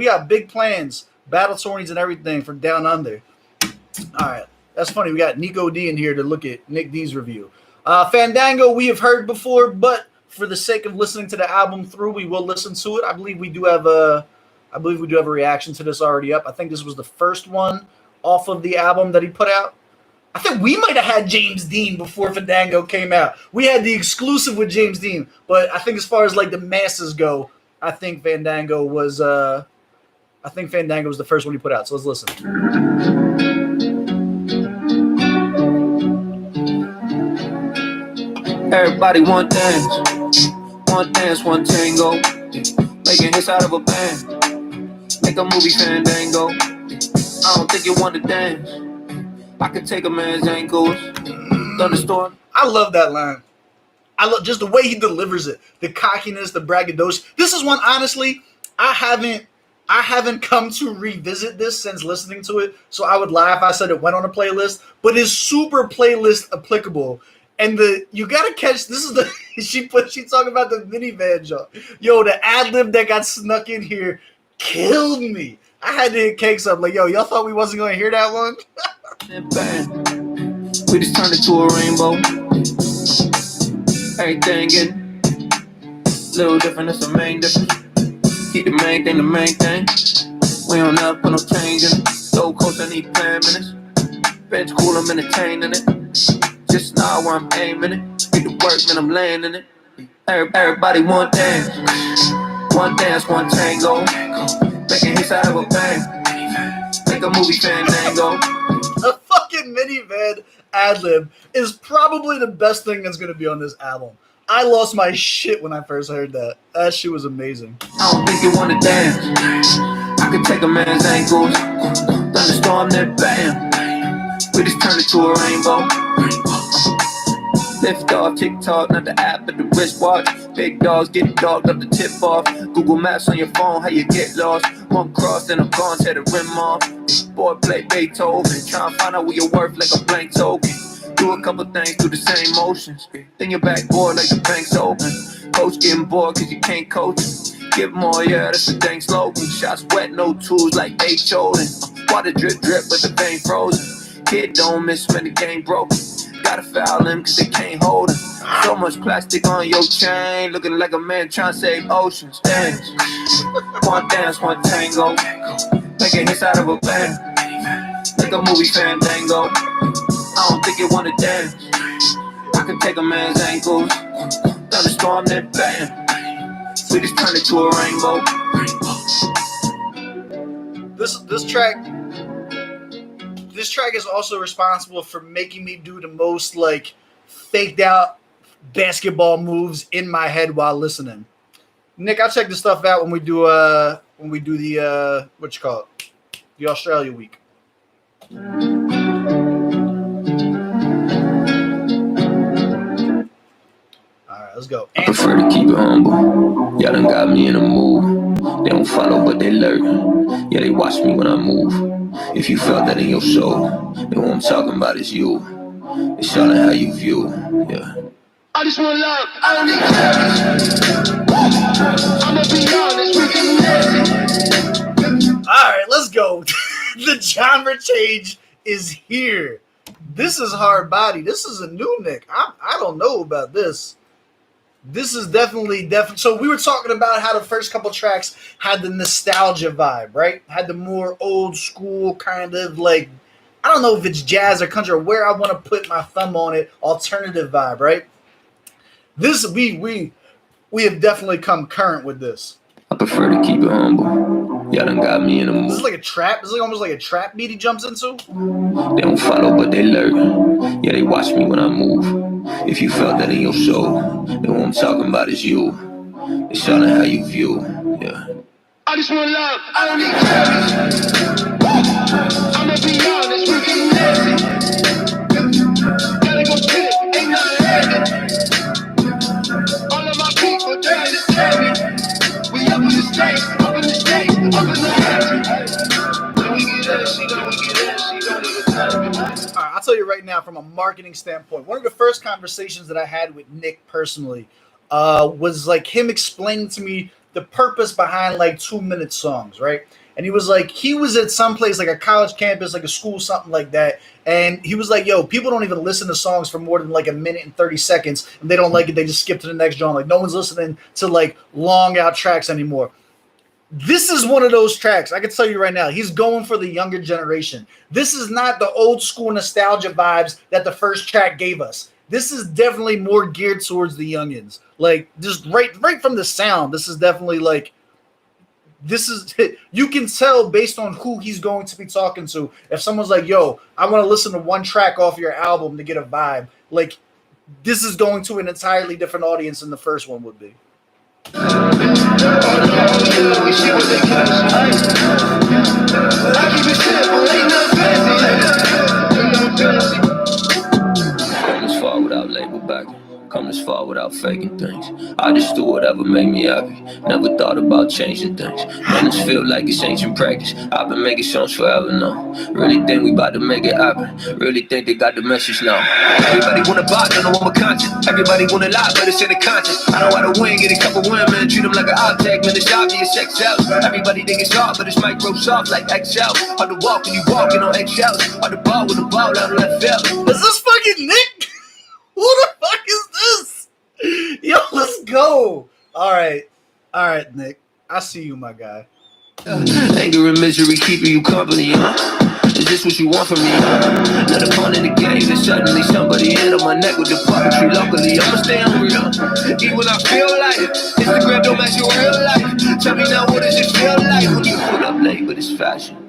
got big plans, battle tourneys and everything for Down Under. All right. That's funny. We got Nico D in here to look at Nick D's review. Fandango, we have heard before, but for the sake of listening to the album through, we will listen to it. I believe we do have a reaction to this already up. I think this was the first one off of the album that he put out. I think we might have had James Dean before Fandango came out. We had the exclusive with James Dean, but I think as far as like the masses go, I think Fandango was the first one he put out. So let's listen. Everybody want dance, one tango. Making hits out of a band. Make a movie Fandango. I don't think you want to dance. I could take a man's ankles. Thunderstorm. I love that line. I love just the way he delivers it. The cockiness, the braggadocious. This is one, honestly, I haven't come to revisit this since listening to it. So I would lie if I said it went on a playlist, but it's super playlist applicable. And you gotta catch, this is the she talking about the minivan job. Yo, the ad lib that got snuck in here killed me. I had to hit Cakes up like, yo, y'all thought we wasn't gonna hear that one? We just turned it to a rainbow. Everything getting a little different, that's the main difference. Keep the main thing the main thing. We don't never put no change in it. Gold Coast, I need plan minutes. bench cool, I'm entertaining it. Just know where I'm aiming it. Get the work, man, I'm laying in it. Everybody want dance. One dance, one tango. Making hits out of a bang. Make a movie fandango. A fucking minivan ad-lib is probably the best thing that's going to be on this album. I lost my shit when I first heard that. That shit was amazing. I don't think you wanna dance. I can take a man's ankles. Thunderstorm, then bam. We just turn it to a rainbow. Lift off TikTok, not the app, but the wristwatch. Big dogs get dogged up the tip off. Google Maps on your phone, how you get lost. One cross, then I'm gone, tear the rim off. Boy, play Beethoven. Try and find out what you're worth like a blank token. Do a couple things, do the same motions. Then your backboard like the bank's open. Coach getting bored cause you can't coach. Give more, yeah, that's the dang slogan. Shots wet, no tools like H.O.'n. Water drip, drip, but the vein frozen. Kid don't miss when the game broken. Gotta foul him cause they can't hold him. So much plastic on your chain. Looking like a man trying to save oceans. Dance. One dance, one tango. Making hits out of a bang. Like a movie fandango. I don't think you wanna dance. I can take a man's ankles. Thunderstorm, then bam. We just turn it to a rainbow. This track is also responsible for making me do the most like faked out basketball moves in my head while listening. Nick, I'll check this stuff out when we do the what you call it? The Australia week. Alright, let's go. I prefer to keep it humble. Y'all done got me in a mood. They don't follow but they learn. Yeah, they watch me when I move. If you felt that in your soul, then what I'm talking about is you. It's all in how you view. Yeah. I just want love, I don't need cash. I'ma be honest, we can nasty. Alright, let's go. The genre change is here. This is hard body. This is a new Nick. I don't know about this. This is definitely. So we were talking about how the first couple tracks had the nostalgia vibe, right? Had the more old school kind of like, I don't know if it's jazz or country or where I want to put my thumb on it, alternative vibe, right? This we have definitely come current with this. I prefer to keep it humble. Y'all done got me in a mood. This is like a trap. This is like almost like a trap beat he jumps into. They don't follow, but they learn. Yeah, they watch me when I move. If you felt that in your soul, then what I'm talking about is you. It's all in how you view. Yeah. I just want love. I don't need cash. I'ma be honest, we can nasty. Gotta go get it. Ain't nothing happening. All of my people trying to save me. We up in the state, up in the state, up in the country. When we get in, she don't get in, she don't even tell me. All right, I'll tell you right now, from a marketing standpoint, one of the first conversations that I had with Nick personally was like him explaining to me the purpose behind like 2-minute songs, right? And he was like, he was at some place like a college campus, like a school, something like that. And he was like, yo, people don't even listen to songs for more than like a minute and 30 seconds. And they don't like it. They just skip to the next genre. Like no one's listening to like long out tracks anymore. This is one of those tracks. I can tell you right now, he's going for the younger generation. This is not the old school nostalgia vibes that the first track gave us. This is definitely more geared towards the youngins. Like just right from the sound, this is definitely like, this is, you can tell based on who he's going to be talking to. If someone's like, yo, I want to listen to one track off your album to get a vibe, like this is going to an entirely different audience than the first one would be. Come this far without label backing. Come this far without faking things. I just do whatever made me happy. Never thought about changing things. Man, this feel like it's ancient practice. I've been making songs forever now. Really think we about to make it happen. Really think they got the message now. Everybody wanna buy, don't know I'm a conscience. Everybody wanna lie, but it's in the conscience. I know how to win, get a couple women, treat them like an object. Man, it's obvious, XL. Everybody think it's hard, but it's Microsoft like Excel. Hard to walk when you walking on eggshells. Hard to ball with the ball out of left field. Is this fucking Nick? Who the fuck is this? Yo, let's go. All right, Nick. I see you, my guy. Anger and misery keeping you company, huh? is this what you want from me? Another pawn in the game, and suddenly somebody hit on my neck with the puppetry. Luckily, I'ma stay hungry, eat when I feel like it. Instagram don't match your real life. Tell me now, what does it feel like when you pull up late, but it's fashion?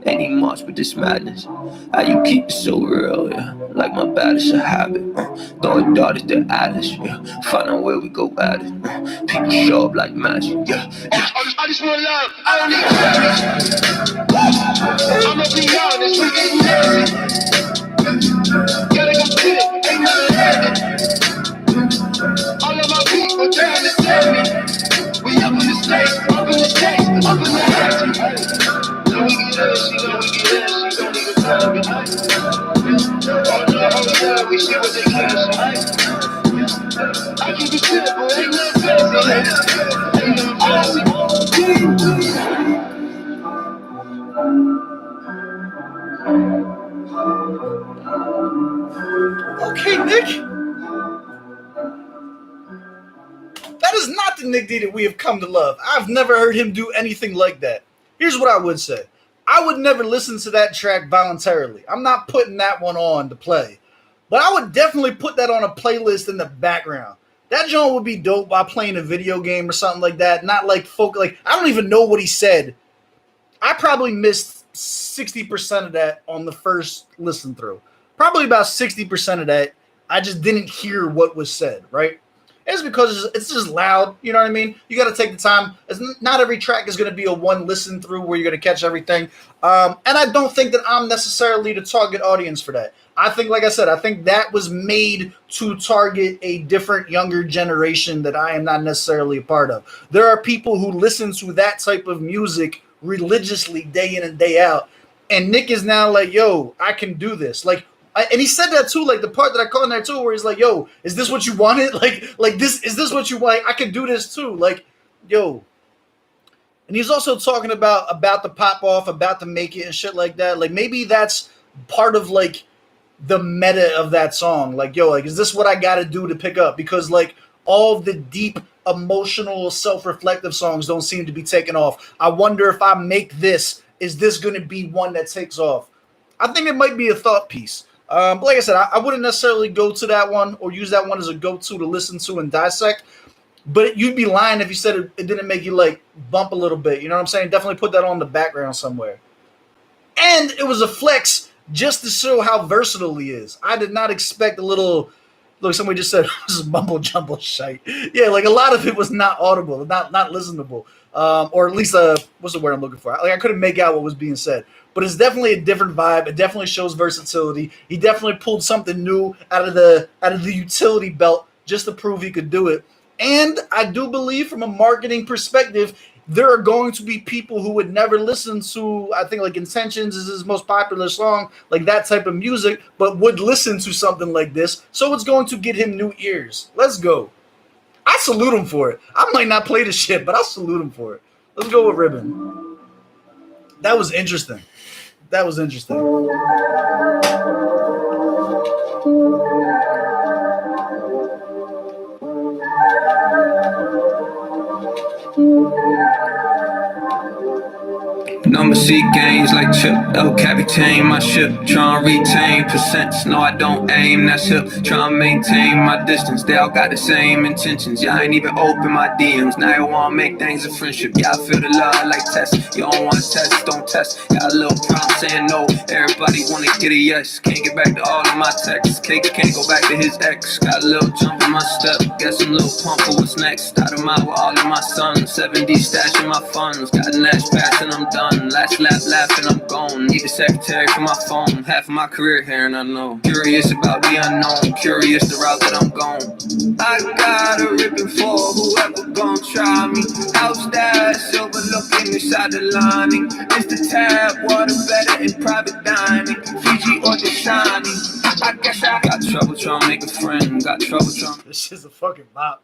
Ain't even much, but this madness. How you keep it so real, yeah? Like my bad, it's a habit. Throw a dart at the Atlas, yeah. Find out where we go at it. People show up like magic, yeah. I just want love, I don't need credit. I'ma be honest, we getting nasty. Gotta go get it, ain't nothing landing. All of my people trying to tell me. We up in the States, up in the States, up in the States. Know we get it, she know we get it, she don't even tell me. Oh no, oh yeah, we see what they cash. I keep it simple, ain't nothing fancy. Ain't nothing fancy. Okay, Nick. That is not the Nick D that we have come to love. I've never heard him do anything like that. Here's what I would say. I would never listen to that track voluntarily. I'm not putting that one on to play. But I would definitely put that on a playlist in the background. That joint would be dope while playing a video game or something like that. Not like folk, like, I don't even know what he said. I probably missed 60% of that on the first listen through. Probably about 60% of that, I just didn't hear what was said, right? It's because it's just loud, you know what I mean? You got to take the time. Not every track is going to be a one listen through where you're going to catch everything. And I don't think that I'm necessarily the target audience for that. I think, like I said, I think that was made to target a different younger generation that I am not necessarily a part of. There are people who listen to that type of music religiously day in and day out. And Nick is now like, yo, I can do this. Like, and he said that too, like the part that I caught in there too, where he's like, yo, is this what you wanted? Like this, is this what you want? I can do this too. Like, yo. And he's also talking about the pop off, about to make it and shit like that. Like maybe that's part of like the meta of that song. Like, yo, like, is this what I gotta do to pick up? Because like all the deep emotional self-reflective songs don't seem to be taking off. I wonder if I make this, is this gonna be one that takes off? I think it might be a thought piece. But like I said, I wouldn't necessarily go to that one or use that one as a go-to to listen to and dissect. But you'd be lying if you said it didn't make you like bump a little bit. You know what I'm saying? Definitely put that on the background somewhere. And it was a flex just to show how versatile he is. I did not expect a little. Look, somebody just said it was mumble jumble shite. Yeah, like a lot of it was not audible, not listenable, or at least what's the word I'm looking for? Like I couldn't make out what was being said. But it's definitely a different vibe. It definitely shows versatility. He definitely pulled something new out of the utility belt just to prove he could do it. And I do believe, from a marketing perspective, there are going to be people who would never listen to, I think, like Intentions is his most popular song, like that type of music, but would listen to something like this. So it's going to get him new ears. Let's go. I salute him for it. I might not play the shit, but I salute him for it. Let's go with Ribbon. That was interesting. That was interesting. Number C games like Chip, El Capitan, my ship, tryna retain percents. No, I don't aim, that's hip, tryna maintain my distance. They all got the same intentions. Yeah, I ain't even open my DMs. Now you wanna make things a friendship. Yeah, I feel the love like test. You don't wanna test, don't test. Got a little problem saying no. Everybody wanna get a yes. Can't get back to all of my texts. Cakes can't go back to his ex. Got a little jump in my step. Guess I'm a little pump for what's next. Out of my with all of my sons. 7D stashing my funds. Got a Nash pass and I'm done. Last lap, laughing, I'm gone. Need a secretary for my phone. Half of my career here and I know. Curious about the unknown. Curious the route that I'm going. I got a ribbon for whoever gon' try me. House that silver looking inside the lining. It's the tab, water better in private dining. Fiji or the shiny. I guess I got trouble trying to make a friend. Got trouble trying. This is a fucking bop.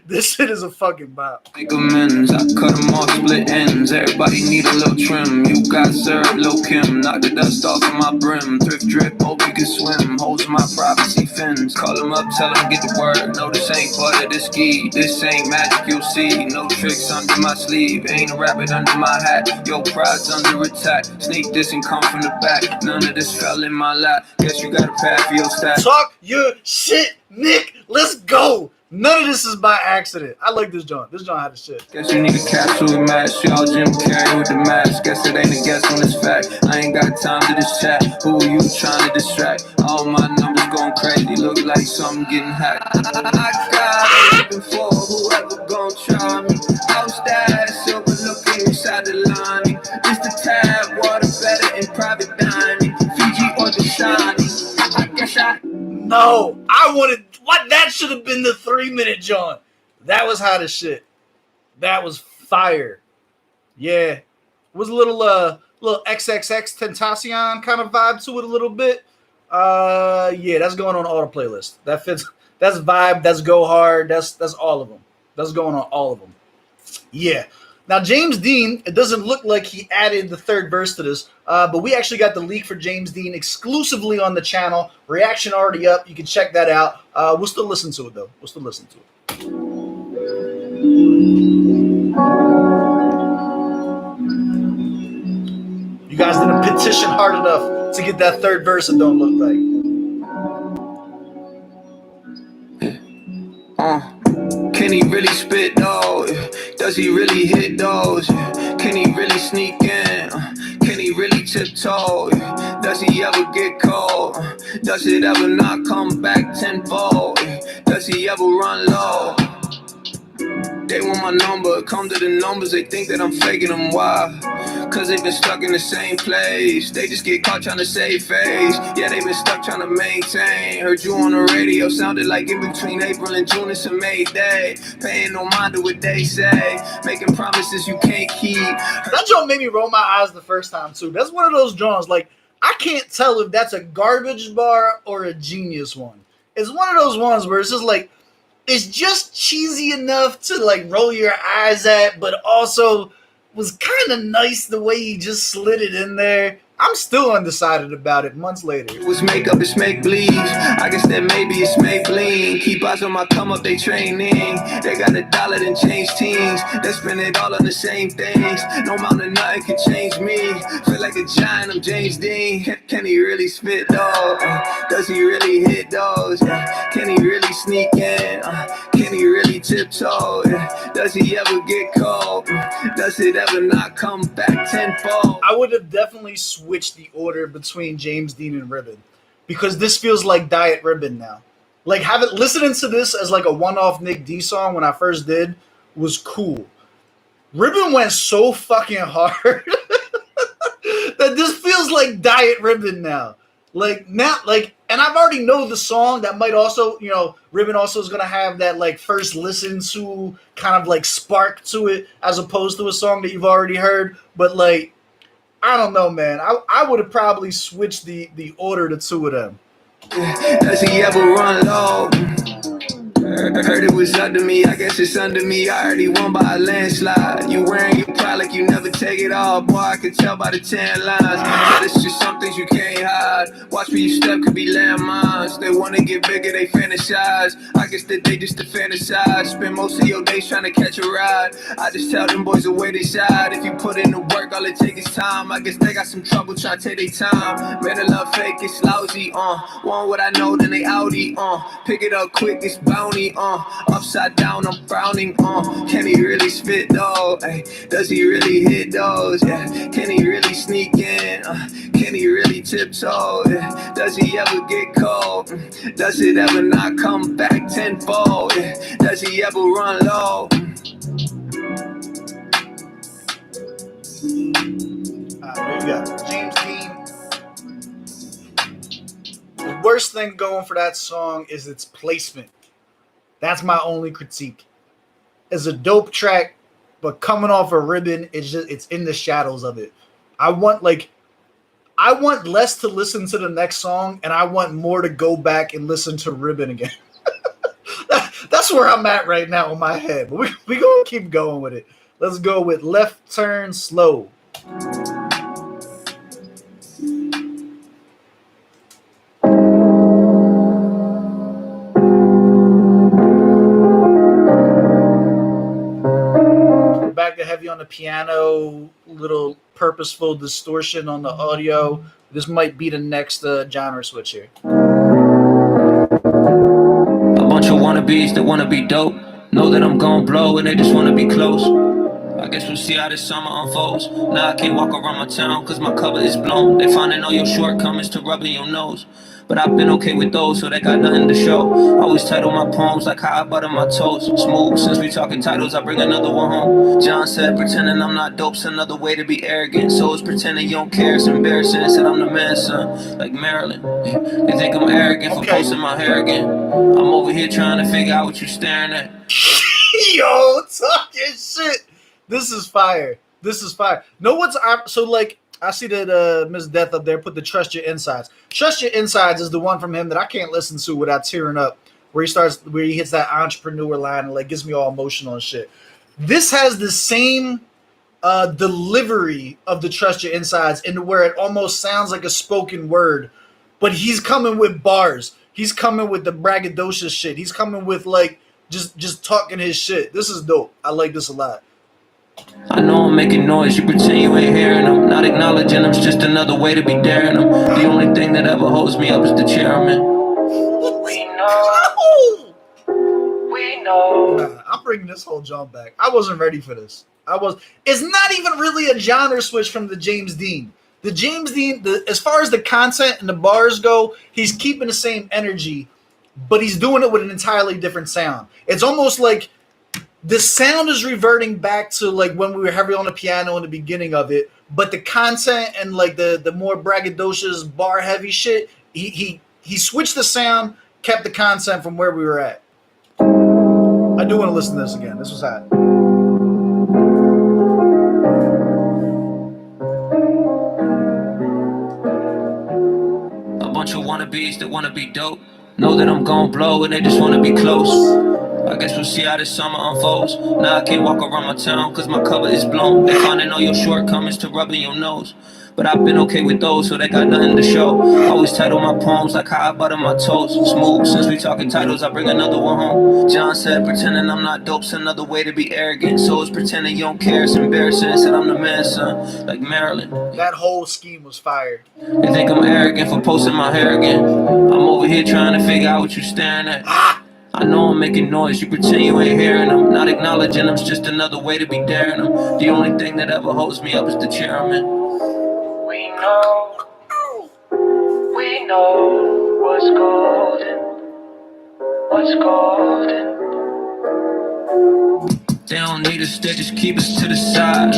This shit is a fucking bop. Make amends, I cut them off, split ends. Everybody need a little trim. You got syrup, Lil' Kim. Knock the dust off of my brim. Thrift drip, hope you can swim. Holds my privacy fins. Call them up, tell them get to work. No, this ain't butter, this ski. This ain't magic, you'll see. No tricks under my sleeve. Ain't a rabbit under my hat. Yo, pride's under attack. Sneak this and come from the back. None of this fell in my lap. Guess you gotta pay for your stack. Talk your shit, Nick. Let's go. None of this is by accident. I like this John. This John had the shit. Guess you need a capsule with mask. Y'all Jim Carrey with the mask. Guess it ain't a guess when it's fact. I ain't got time to this chat. Who are you trying to distract? All my numbers going crazy. Look like something getting hacked. I got it for whoever gon' try me. Outside, silver looking inside the line. It's the tab, water better in private dining. Fiji or the shiny. I guess I. No, I wanted what that should have been the 3-minute John. That was hot as shit. That was fire. Yeah. It was a little XXX Tentacion kind of vibe to it a little bit. Yeah, that's going on all the playlists. That fits. That's vibe, that's go hard, that's all of them. That's going on all of them. Yeah. Now, James Dean, it doesn't look like he added the third verse to this, but we actually got the leak for James Dean exclusively on the channel. Reaction already up. You can check that out. We'll still listen to it, though. We'll still listen to it. You guys didn't petition hard enough to get that third verse, it don't look like. Can he really spit though? Does he really hit those? Can he really sneak in? Can he really tiptoe? Does he ever get cold? Does it ever not come back tenfold? Does he ever run low? They want my number, come to the numbers, they think that I'm faking them. Why? Cause they've been stuck in the same place. They just get caught trying to save face. Yeah, they've been stuck trying to maintain. Heard you on the radio, sounded like in between April and June it's a May day. Paying no mind to what they say, making promises you can't keep. That joint made me roll my eyes the first time too. That's one of those joints, like, I can't tell if that's a garbage bar or a genius one. It's one of those ones where it's just like, it's just cheesy enough to like roll your eyes at, but also was kind of nice the way he just slid it in there. I'm still undecided about it months later. It was makeup, it's make believe. I guess that maybe it's make bling. Keep eyes on my come up, they training. They got $1 then change teams. They spend it all on the same things. No amount of nothing can change me. Feel like a giant, I'm James Dean. Can he really spit though? Does he really hit those? Can he really sneak in? Can he really tiptoe? Does he ever get cold? Does it ever not come back tenfold? I would have definitely switched the order between James Dean and Ribbon, because this feels like Diet Ribbon now. Like, listening to this as like a one-off Nick D song when I first did was cool. Ribbon went so fucking hard that this feels like Diet Ribbon now. Like, now, like, and I've already know the song that might also, you know, Ribbon also is gonna have that like first listen to kind of like spark to it, as opposed to a song that you've already heard. But like, I don't know, man. I would have probably switched the order to two of them. Does he ever run low? Heard it was under me, I guess it's under me. I already won by a landslide. You wearing your pride like you never take it off. Boy, I can tell by the tan lines. But it's just some things you can't hide. Watch where you step, could be landmines. They wanna get bigger, they fantasize. I guess that they just to fantasize. Spend most of your days trying to catch a ride. I just tell them boys to wait inside. If you put in the work, all it takes is time. I guess they got some trouble trying to take their time. Man, the love fake, it's lousy, want what I know, then they outie, pick it up quick, it's bounty, upside down, I'm frowning, can he really spit though? Ay, does he really hit those? Yeah. Can he really sneak in? Can he really tiptoe? Yeah. Does he ever get cold? Does it ever not come back tenfold? Yeah. Does he ever run low? There you go. James Dean. The worst thing going for that song is its placement. That's my only critique. It's a dope track, but coming off a Ribbon, it's in the shadows of it. I want less to listen to the next song, and I want more to go back and listen to Ribbon again. That's where I'm at right now in my head. But we gonna keep going with it. Let's go with Left Turn Slow. Back to heavy on the piano, little purposeful distortion on the audio. This might be the next genre switch here. A bunch of wannabes that wanna be dope. Know that I'm gon' blow and they just wanna be close. I guess we'll see how this summer unfolds. Now I can't walk around my town cause my cover is blown. They finding all your shortcomings to rubbing your nose. But I've been okay with those, so they got nothing to show. Always title my poems like how I butter my toast. Smooth, since we talking titles, I bring another one home. John said, pretending I'm not dope's another way to be arrogant. So it's pretending you don't care, it's embarrassing. Said I'm the man, son, like Maryland. They think I'm arrogant for posting my hair again. I'm over here trying to figure out what you staring at. Yo, talking shit. This is fire. This is fire. No one's so like. I see that Miss Death up there put the Trust Your Insides. Trust Your Insides is the one from him that I can't listen to without tearing up. Where he hits that entrepreneur line and like gets me all emotional and shit. This has the same delivery of the Trust Your Insides, into where it almost sounds like a spoken word, but he's coming with bars. He's coming with the braggadocious shit. He's coming with like just talking his shit. This is dope. I like this a lot. I know I'm making noise, you pretend you ain't hearing them. Not acknowledging them's just another way to be daring them. The only thing that ever holds me up is the chairman. We know. We know. I'm bringing this whole jump back. I wasn't ready for this. It's not even really a genre switch from the James Dean. The James Dean, as far as the content and the bars go, he's keeping the same energy, but he's doing it with an entirely different sound. It's almost like the sound is reverting back to like when we were heavy on the piano in the beginning of it, but the content and like the more braggadocious bar heavy shit, he switched the sound, kept the content from where we were at. I do want to listen to this again. This was hot. A bunch of wannabes that wanna be dope. Know that I'm gon' blow and they just wanna be close. I guess we'll see how this summer unfolds. Now I can't walk around my town cause my cover is blown. They finding all your shortcomings to rubbing your nose. But I've been okay with those, so they got nothing to show. Always title my poems like how I butter my toast. Smooth, since we talking titles, I bring another one home. John said, pretending I'm not dope's another way to be arrogant. So it's pretending you don't care, it's embarrassing. Said I'm the man, son, like Maryland. That whole scheme was fired. They think I'm arrogant for posting my hair again. I'm over here trying to figure out what you staring at. I know I'm making noise, you pretend you ain't hearing them. Not acknowledging them's just another way to be daring them. The only thing that ever holds me up is the chairman. We know what's golden, what's golden. They don't need us, they just keep us to the side.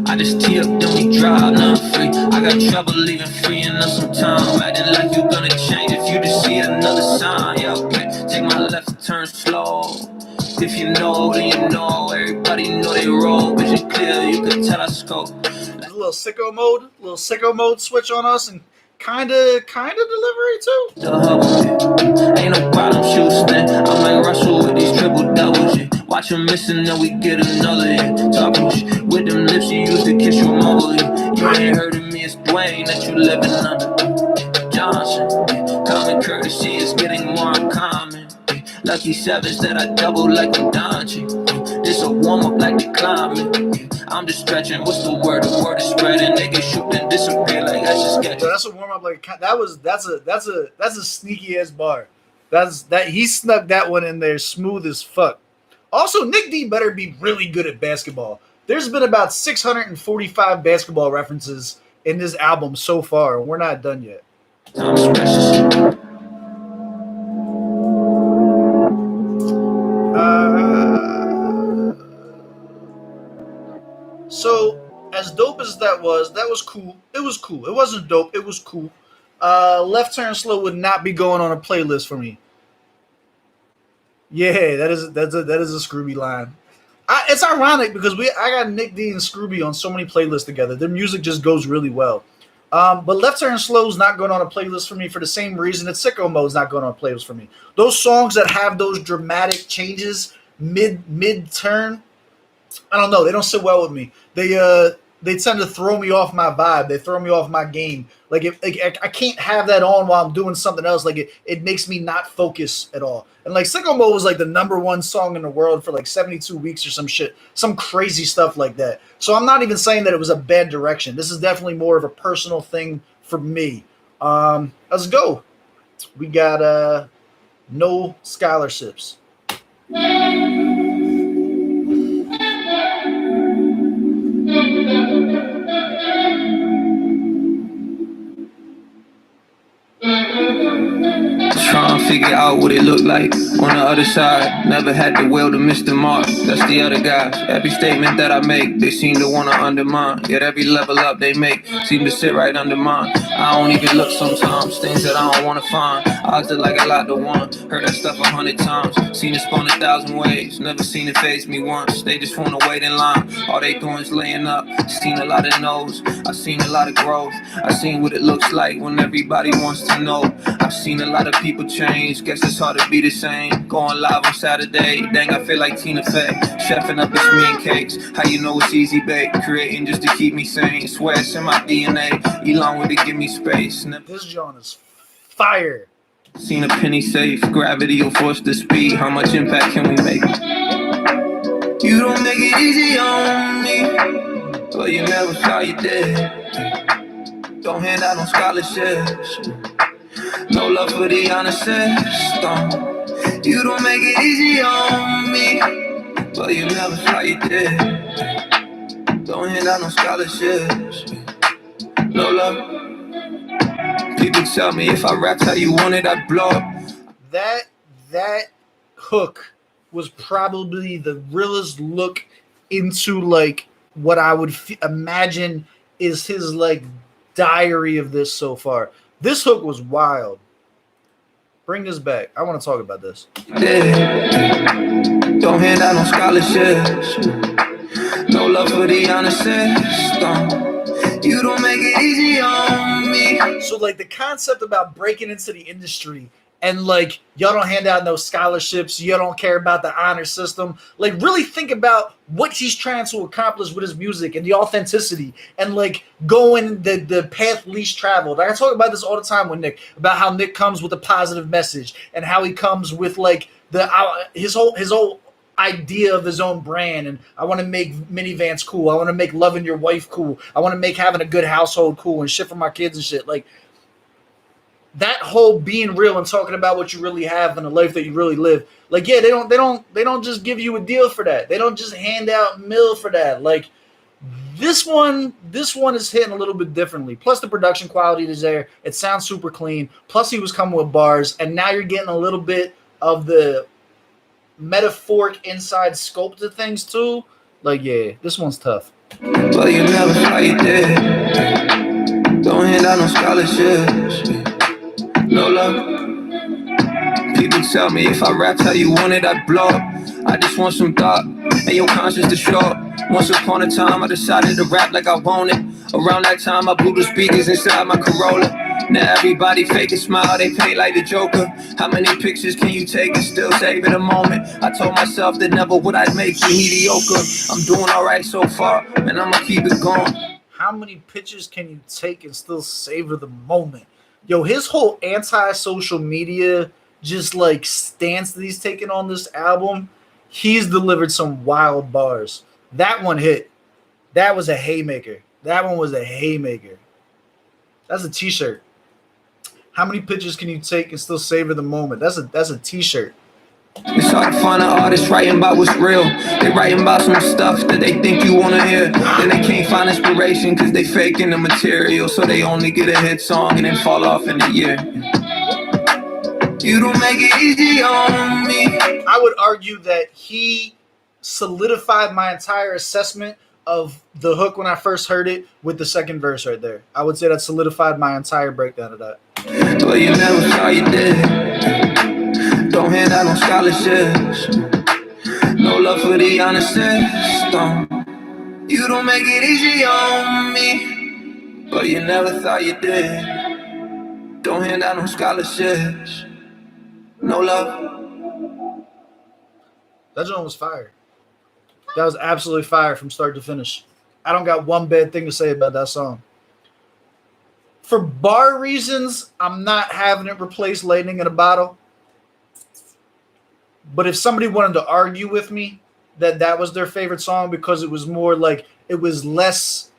I just tee up, then we drive, nothing free. I got trouble leaving free in us some time. Acting like you gonna change if you just see another sign. Yeah, okay, take my left turn slow. If you know, then you know. Everybody know they roll, vision clear, you can telescope. There's a little sicko mode switch on us, and kinda delivery too. Ain't no problem, Houston. I'm like Russell with these triple doubles. Yeah. Watch him missing, then we get another. Yeah. Talking shit with them lips you used to kiss your mother. Yeah. You ain't heard of me, it's Dwayne that you living under. Johnson, yeah. Common courtesy is getting more uncommon. Yeah. Lucky Savage that I double like I'm Donchi. Yeah. This a warm up like the climate. Yeah. I'm just stretching. What's the word? The word is spreading. They get shoot and disappear like that's just sketchy. So that's a warm up. Like that's a sneaky ass bar. That he snuck that one in there smooth as fuck. Also, Nick D better be really good at basketball. There's been about 645 basketball references in this album so far. We're not done yet. So, as dope as that was cool. It was cool. It wasn't dope. It was cool. Left Turn Slow would not be going on a playlist for me. Yeah, that's a Scrooby line. It's ironic because I got Nick D and Scrooby on so many playlists together. Their music just goes really well. But Left Turn Slow is not going on a playlist for me for the same reason that Sicko Mode is not going on a playlist for me. Those songs that have those dramatic changes mid turn, I don't know. They don't sit well with me. They tend to throw me off my vibe. They throw me off my game. I can't have that on while I'm doing something else. It makes me not focus at all. And like Sicko Mode was like the number one song in the world for like 72 weeks or some shit, some crazy stuff like that. So I'm not even saying that it was a bad direction. This is definitely more of a personal thing for me. Let's go. We got no scholarships. Trying to figure out what it looked like on the other side. Never had the will to miss the mark. That's the other guys. Every statement that I make, they seem to want to undermine. Yet every level up they make seem to sit right under mine. I don't even look sometimes. Things that I don't want to find. Odds are like a lot to one. Heard that stuff 100 times. Seen it spun 1,000 ways. Never seen it phase me once. They just want to wait in line. All they doing is laying up. Seen a lot of no's. I've seen a lot of growth. I've seen what it looks like when everybody wants to know. I've seen a lot of people change. Guess it's hard to be the same. Going live on Saturday. Dang, I feel like Tina Fey. Chefing up it's me and cakes. How you know it's easy, babe? Creating just to keep me sane. Swear it's in my DNA. Elon with it, give me space. This John is fire. Seen a penny safe. Gravity will force the speed. How much impact can we make? You don't make it easy on me. Well, you never fly, you dead. Don't hand out no scholarships. No love for the honest system. You don't make it easy on me. Well, you never fly, you dead. Don't hand out no scholarships. No love. People tell me if I rapped how you wanted, I'd blow up. That hook was probably the realest look into like what I would imagine is his like diary of this so far. This hook was wild. Bring this back. I want to talk about this. Don't hand out no scholarships. No love for the honest system. You don't make it easy on me. So like the concept about breaking into the industry and like y'all don't hand out no scholarships, you don't care about the honor system. Like really think about what he's trying to accomplish with his music and the authenticity and like going the path least traveled. I talk about this all the time with Nick about how Nick comes with a positive message and how he comes with like his whole idea of his own brand. And I want to make minivans cool. I want to make loving your wife cool. I want to make having a good household cool and shit for my kids and shit. Like that whole being real and talking about what you really have and the life that you really live. Like, yeah, they don't just give you a deal for that. They don't just hand out mill for that. Like this one is hitting a little bit differently. Plus the production quality is there. It sounds super clean. Plus he was coming with bars, and now you're getting a little bit of the metaphoric inside scope to things too. Like, yeah, this one's tough. Well, you never fly, you dead. Don't hand out no scholarships. No love. People tell me if I rapped how you wanted, I'd blow up. I just want some thought and your conscience to show up. Once upon a time, I decided to rap like I wanted. Around that time, I blew the speakers inside my Corolla. Now everybody fake a smile, they paint like the Joker. How many pictures can you take and still savor the moment? I told myself that never would I make you mediocre. I'm doing alright so far, and I'ma keep it going. How many pictures can you take and still savor the moment? Yo, his whole anti-social media just like stance that he's taking on this album, he's delivered some wild bars. That one hit. That was a haymaker. That one was a haymaker. That's a t-shirt. How many pictures can you take and still savor the moment? That's a t-shirt. It's hard to find an artist writing about what's real. They writing about some stuff that they think you want to hear. Then they can't find inspiration because they faking the material. So they only get a hit song and then fall off in a year. You don't make it easy on me. I would argue that he solidified my entire assessment of the hook when I first heard it with the second verse right there. I would say that solidified my entire breakdown of that. Well, you never saw you did. Don't hand out no scholarships. No love for the honest system. You don't make it easy on me. but you never thought you did. Don't hand out no scholarships. No love. That joint was fire. That was absolutely fire from start to finish. I don't got one bad thing to say about that song. For bar reasons, I'm not having it replace Lightning in a Bottle. But if somebody wanted to argue with me that that was their favorite song because it was more like it was less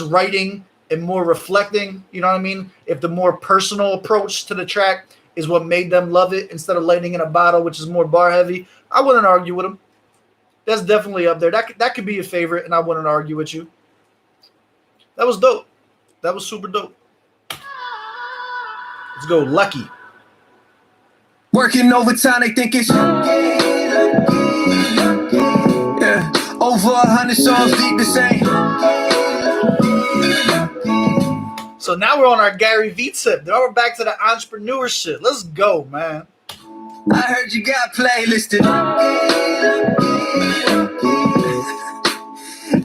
writing and more reflecting, you know what I mean? If the more personal approach to the track is what made them love it instead of Lightning in a Bottle, which is more bar heavy, I wouldn't argue with them. That's definitely up there. That could be a favorite, and I wouldn't argue with you. That was dope. That was super dope. Let's go, Lucky. Working overtime, they think it's yeah. Over 100 songs deep the same. So now we're on our Gary Vee tip. Now we're back to the entrepreneur shit. Let's go, man. I heard you got playlisted.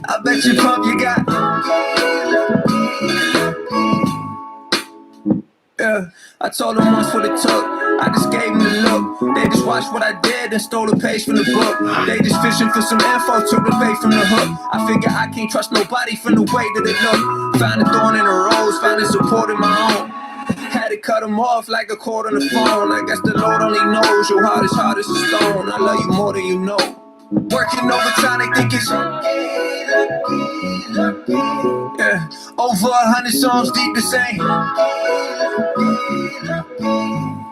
I bet you pump you got. Yeah, I told them once what it took. I just gave them the look. They just watched what I did and stole a page from the book. They just fishing for some info, took the bait from the hook. I figure I can't trust nobody from the way that it look. Found a thorn in the rose, found a support in my own. Had to cut them off like a cord on the phone. I guess the Lord only knows your heart is hard as a stone. I love you more than you know. Working overtime, they think it's yeah. Over 100 songs deep the same.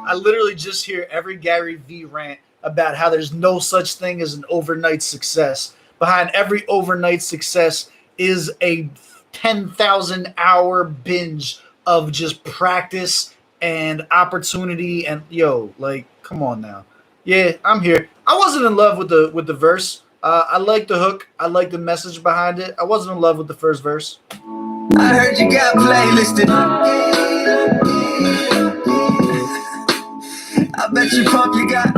I literally just hear every Gary Vee rant about how there's no such thing as an overnight success. Behind every overnight success is a 10,000 hour binge of just practice and opportunity. And yo, like, come on now. Yeah, I'm here. I wasn't in love with the verse. I like the hook. I like the message behind it. I wasn't in love with the first verse. I heard you got playlisted. I bet you pump you got.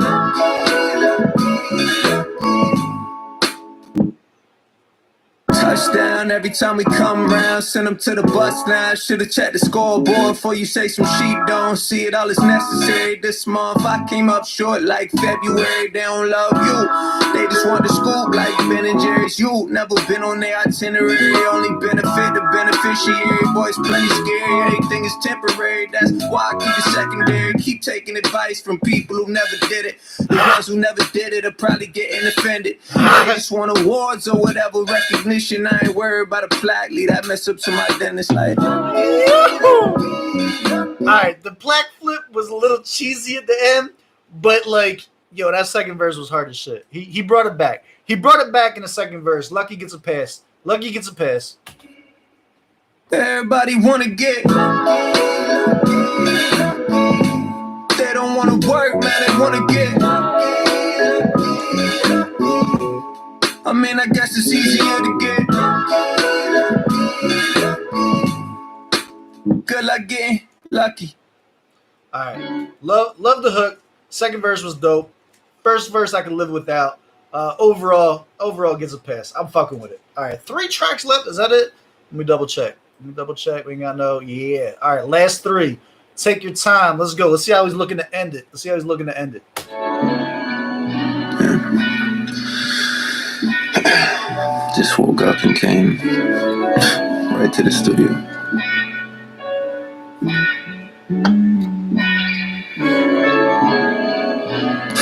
Touchdown every time we come round. Send them to the bus now. Should've checked the scoreboard before you say some sheep don't see it. All is necessary this month. I came up short like February. They don't love you. They just want the scoop like Ben and Jerry's. You never been on their itinerary. Only benefit the beneficiary. Boys plenty scary. Everything is temporary. That's why I keep it secondary. Keep taking advice from people who never did it. The ones who never did it are probably getting offended. They just want awards or whatever recognition. I ain't worried about a plaque. Leave that mess up to my dentist. Like, alright, the plaque flip was a little cheesy at the end, but like, yo, that second verse was hard as shit. He brought it back. He brought it back in the second verse. Lucky gets a pass. Lucky gets a pass. Everybody wanna get. They don't wanna work, man. They wanna get. I mean, I guess it's easier to get. Good luck getting lucky. All right, love the hook. Second verse was dope. First verse I can live without. Overall gets a pass. I'm fucking with it. All right, 3 tracks left. Is that it? Let me double check. We ain't got no. Yeah. All right, last 3. Take your time. Let's go. Let's see how he's looking to end it. Just woke up and came right to the studio.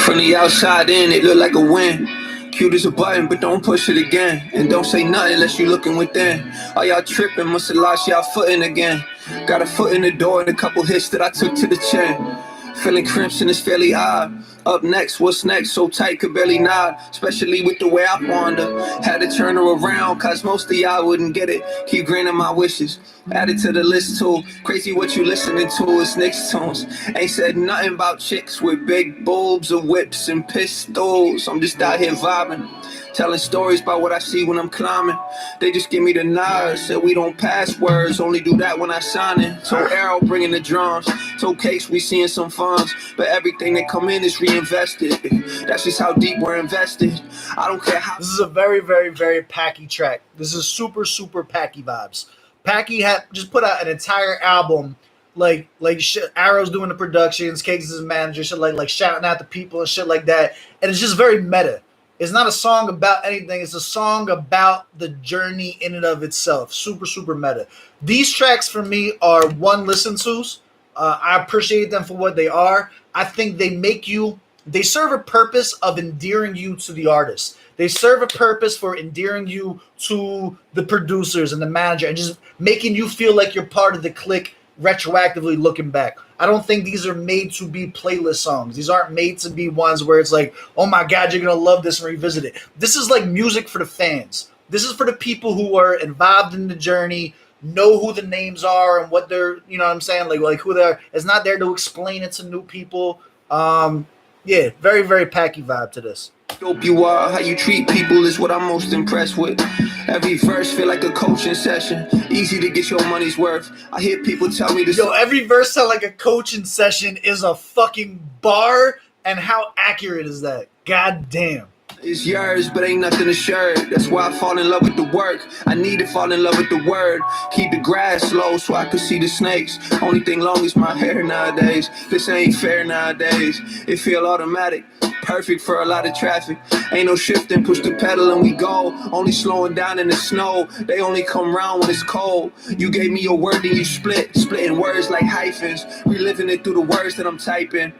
From the outside in, it look like a win. Cute as a button, but don't push it again. And don't say nothing unless you looking within. All y'all tripping, must have lost y'all footing again. Got a foot in the door and a couple hits that I took to the chin. Feeling crimson is fairly odd. Up next, what's next? So tight, could barely nod. Especially with the way I wander. Had to turn her around, cause most of y'all wouldn't get it. Keep granting my wishes. Added to the list too. Crazy what you listening to is Nick's tunes. Ain't said nothing about chicks with big boobs or whips and pistols. I'm just out here vibing. Telling stories about what I see when I'm climbing. They just give me the nod. Said we don't pass words, only do that when I sign it. Told Arrow bringing the drums. Told Case we seeing some funds. But everything that come in is reinvested. That's just how deep we're invested. I don't care how. This is a very, very, very packy track. This is super, super packy vibes. Packy had just put out an entire album, Arrow's doing the productions, Cakes is his manager, shit like shouting out to people and shit like that, and it's just very meta. It's not a song about anything. It's a song about the journey in and of itself. Super, super meta. These tracks for me are one listen tos. I appreciate them for what they are. I think they serve a purpose of endearing you to the artist. They serve a purpose for endearing you to the producers and the manager and just making you feel like you're part of the clique retroactively looking back. I don't think these are made to be playlist songs. These aren't made to be ones where it's like, oh my God, you're going to love this and revisit it. This is like music for the fans. This is for the people who are involved in the journey, know who the names are and what they're, you know what I'm saying? Like who they are. It's not there to explain it to new people. Yeah, very, very packy vibe to this. Dope you are, how you treat people is what I'm most impressed with. Every verse feel like a coaching session, easy to get your money's worth. I hear people tell me this. Yo, every verse sound like a coaching session is a fucking bar, and how accurate is that? God damn. It's yours, but ain't nothing assured. That's why I fall in love with the work. I need to fall in love with the word. Keep the grass low so I can see the snakes. Only thing long is my hair nowadays. This ain't fair nowadays. It feel automatic. Perfect for a lot of traffic. Ain't no shifting, push the pedal and we go. Only slowing down in the snow. They only come round when it's cold. You gave me your word and you splitting words like hyphens. Reliving it through the words that I'm typing.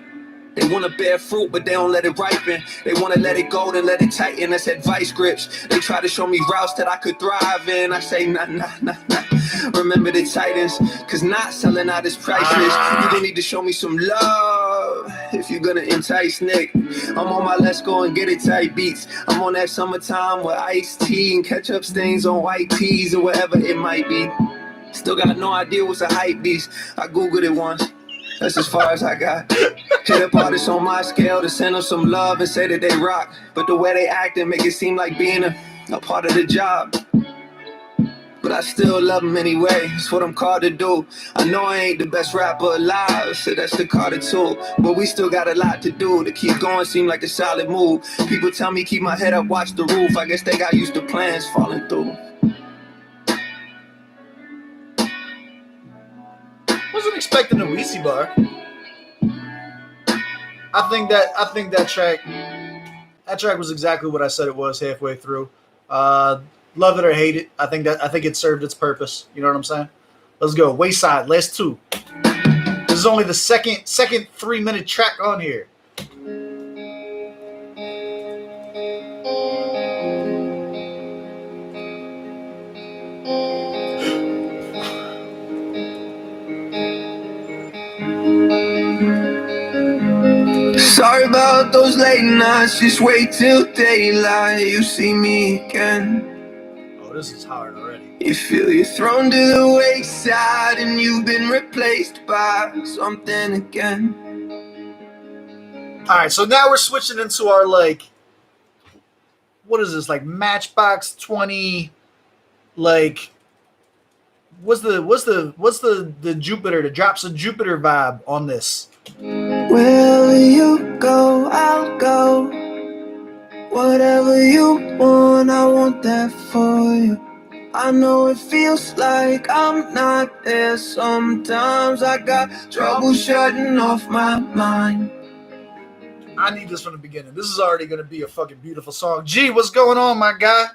They wanna bear fruit, but they don't let it ripen. They wanna let it go, then let it tighten. That's advice grips. They try to show me routes that I could thrive in. I say, nah. Remember the Titans, cause not selling out is priceless. You don't need to show me some love if you're gonna entice Nick. I'm on my let's go and get it tight beats. I'm on that summertime with iced tea and ketchup stains on white tees or whatever it might be. Still got no idea what's a hype beast. I googled it once. That's as far as I got. Hit up artists on my scale to send them some love and say that they rock. But the way they act and make it seem like being a part of the job. But I still love them anyway, it's what I'm called to do. I know I ain't the best rapper alive, so that's the Carter too. But we still got a lot to do, to keep going seem like a solid move. People tell me keep my head up, watch the roof. I guess they got used to plans falling through. Wasn't expecting a Weezy bar. I think that track was exactly what I said it was halfway through. Love it or hate it, I think it served its purpose. You know what I'm saying? Let's go. Wayside, last two. This is only the second 3-minute track on here. Sorry about those late nights, just wait till daylight, you see me again. Oh, this is hard already. You feel you're thrown to the wayside and you've been replaced by something again. Alright, so now we're switching into our what is this, Matchbox 20, what's the Jupiter, the Drops of Jupiter vibe on this? Wherever you go, I'll go. Whatever you want, I want that for you. I know it feels like I'm not there sometimes. I got trouble shutting off my mind. I need this from the beginning. This is already going to be a fucking beautiful song. G, what's going on, my guy?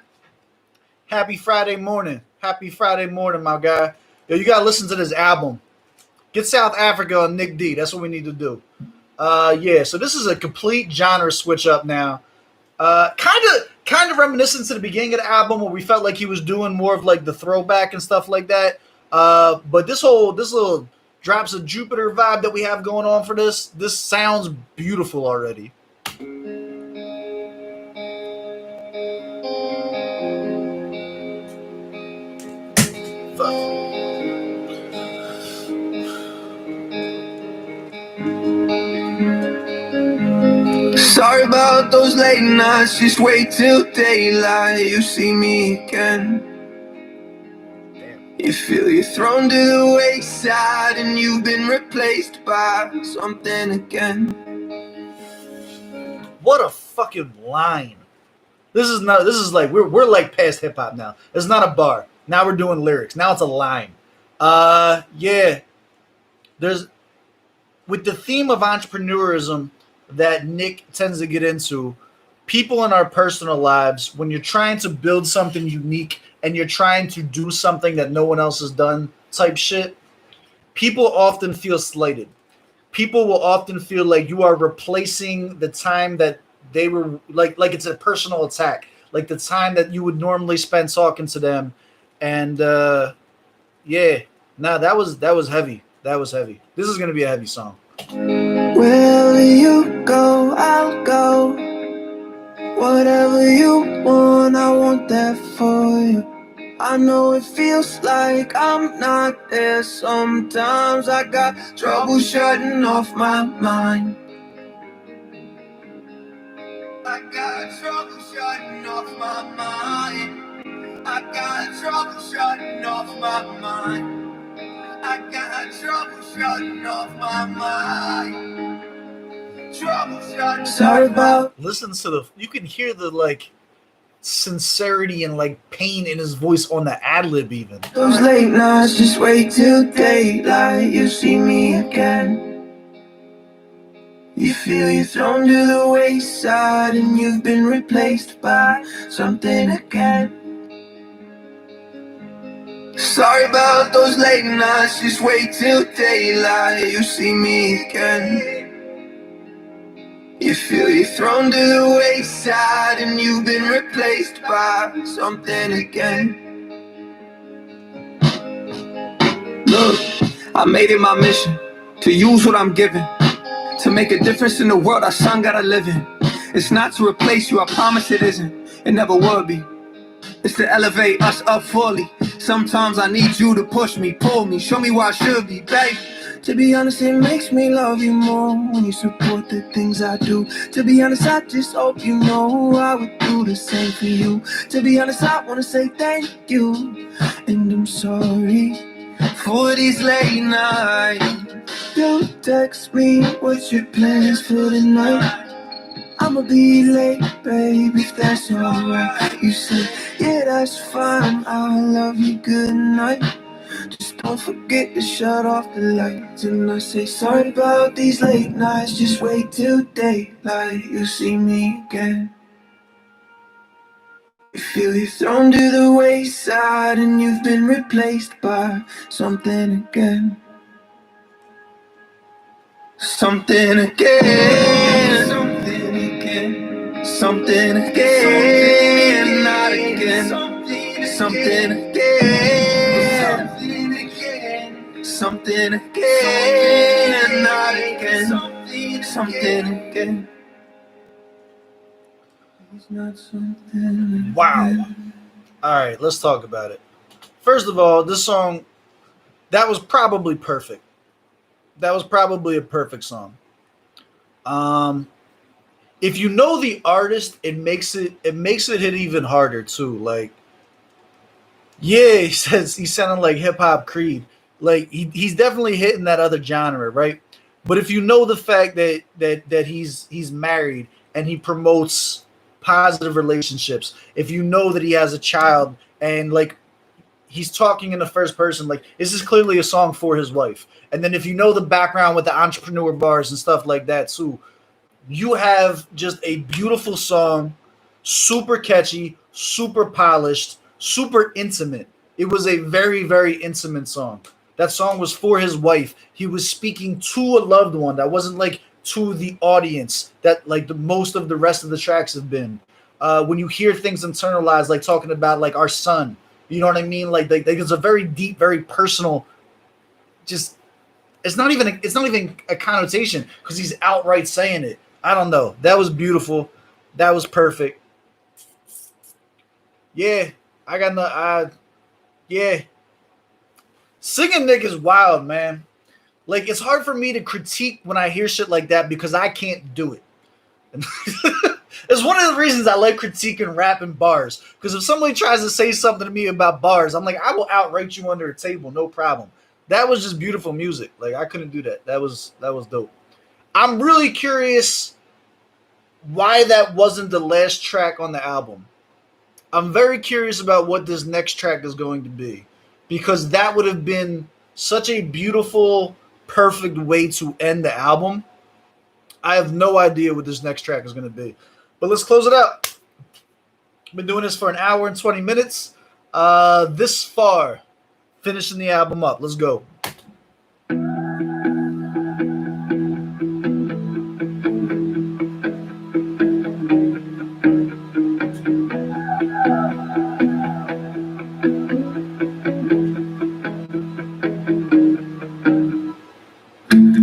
Happy Friday morning. Happy Friday morning, my guy. Yo, you got to listen to this album. Get South Africa on Nick D. That's what we need to do. Yeah, so this is a complete genre switch up now. Kind of reminiscent to the beginning of the album where we felt like he was doing more of the throwback and stuff like that. But this little Drops of Jupiter vibe that we have going on for this sounds beautiful already. Sorry about those late nights, just wait till daylight, you see me again. You feel you're thrown to the wayside and you've been replaced by something again. What a fucking line. This is we're past hip hop now. It's not a bar. Now we're doing lyrics. Now it's a line. Yeah. There's with the theme of entrepreneurism that Nick tends to get into, people in our personal lives, when you're trying to build something unique and you're trying to do something that no one else has done type shit, people often feel slighted. People will often feel like you are replacing the time that they were like it's a personal attack, like the time that you would normally spend talking to them. And yeah, nah, that was heavy. That was heavy. This is gonna be a heavy song. Wherever you go, I'll go. Whatever you want, I want that for you. I know it feels like I'm not there sometimes. I got trouble shutting off my mind. I got trouble shutting off my mind. I got trouble shutting off my mind. I got trouble shutting off my mind. Trouble shutting. Sorry about. Listen to the, you can hear the like sincerity and like pain in his voice on the ad lib even. Those late nights, just wait till daylight, you see me again. You feel you're thrown to the wayside and you've been replaced by something again. Sorry about those late nights, just wait till daylight, you see me again. You feel you're thrown to the wayside and you've been replaced by something again. Look, I made it my mission to use what I'm given, to make a difference in the world our son gotta live in. It's not to replace you, I promise it isn't. It never will be. It's to elevate us up fully. Sometimes I need you to push me, pull me, show me where I should be, babe. To be honest, it makes me love you more when you support the things I do. To be honest, I just hope you know I would do the same for you. To be honest, I wanna say thank you, and I'm sorry for these late nights. You text me, what's your plans for the night? I'ma be late, baby, if that's alright. You say, yeah, that's fine, I love you, good night. Just don't forget to shut off the lights. And I say, sorry about these late nights, just wait till daylight, you'll see me again. You feel you're thrown to the wayside and you've been replaced by something again. Something again, something again, something again, not again, something again, something again, not again, something again. It's not something. Wow. All right, let's talk about it. First of all, this song, that was probably perfect. That was probably a perfect song. Um, if you know the artist, it makes it hit even harder too. Like, yeah, he says he's sounding like hip hop Creed. Like he's definitely hitting that other genre, right? But if you know the fact that he's married and he promotes positive relationships, if you know that he has a child and like he's talking in the first person, like this is clearly a song for his wife. And then if you know the background with the entrepreneur bars and stuff like that too, you have just a beautiful song, super catchy, super polished, super intimate. It was a very, very intimate song. That song was for his wife. He was speaking to a loved one. That wasn't like to the audience that like the most of the rest of the tracks have been. When you hear things internalized, like talking about like our son, you know what I mean? Like it's a very deep, very personal. Just it's not even a connotation because he's outright saying it. I don't know. That was beautiful. That was perfect. Yeah, I got no. Yeah, singing Nick is wild, man. Like it's hard for me to critique when I hear shit like that because I can't do it. It's one of the reasons I like critiquing rap and bars. Because if somebody tries to say something to me about bars, I'm like, I will outright you under a table, no problem. That was just beautiful music. Like I couldn't do that. That was dope. I'm really curious why that wasn't the last track on the album. I'm very curious about what this next track is going to be, because that would have been such a beautiful, perfect way to end the album. I have no idea what this next track is going to be. But let's close it out. Been doing this for an hour and 20 minutes. This far, finishing the album up. Let's go.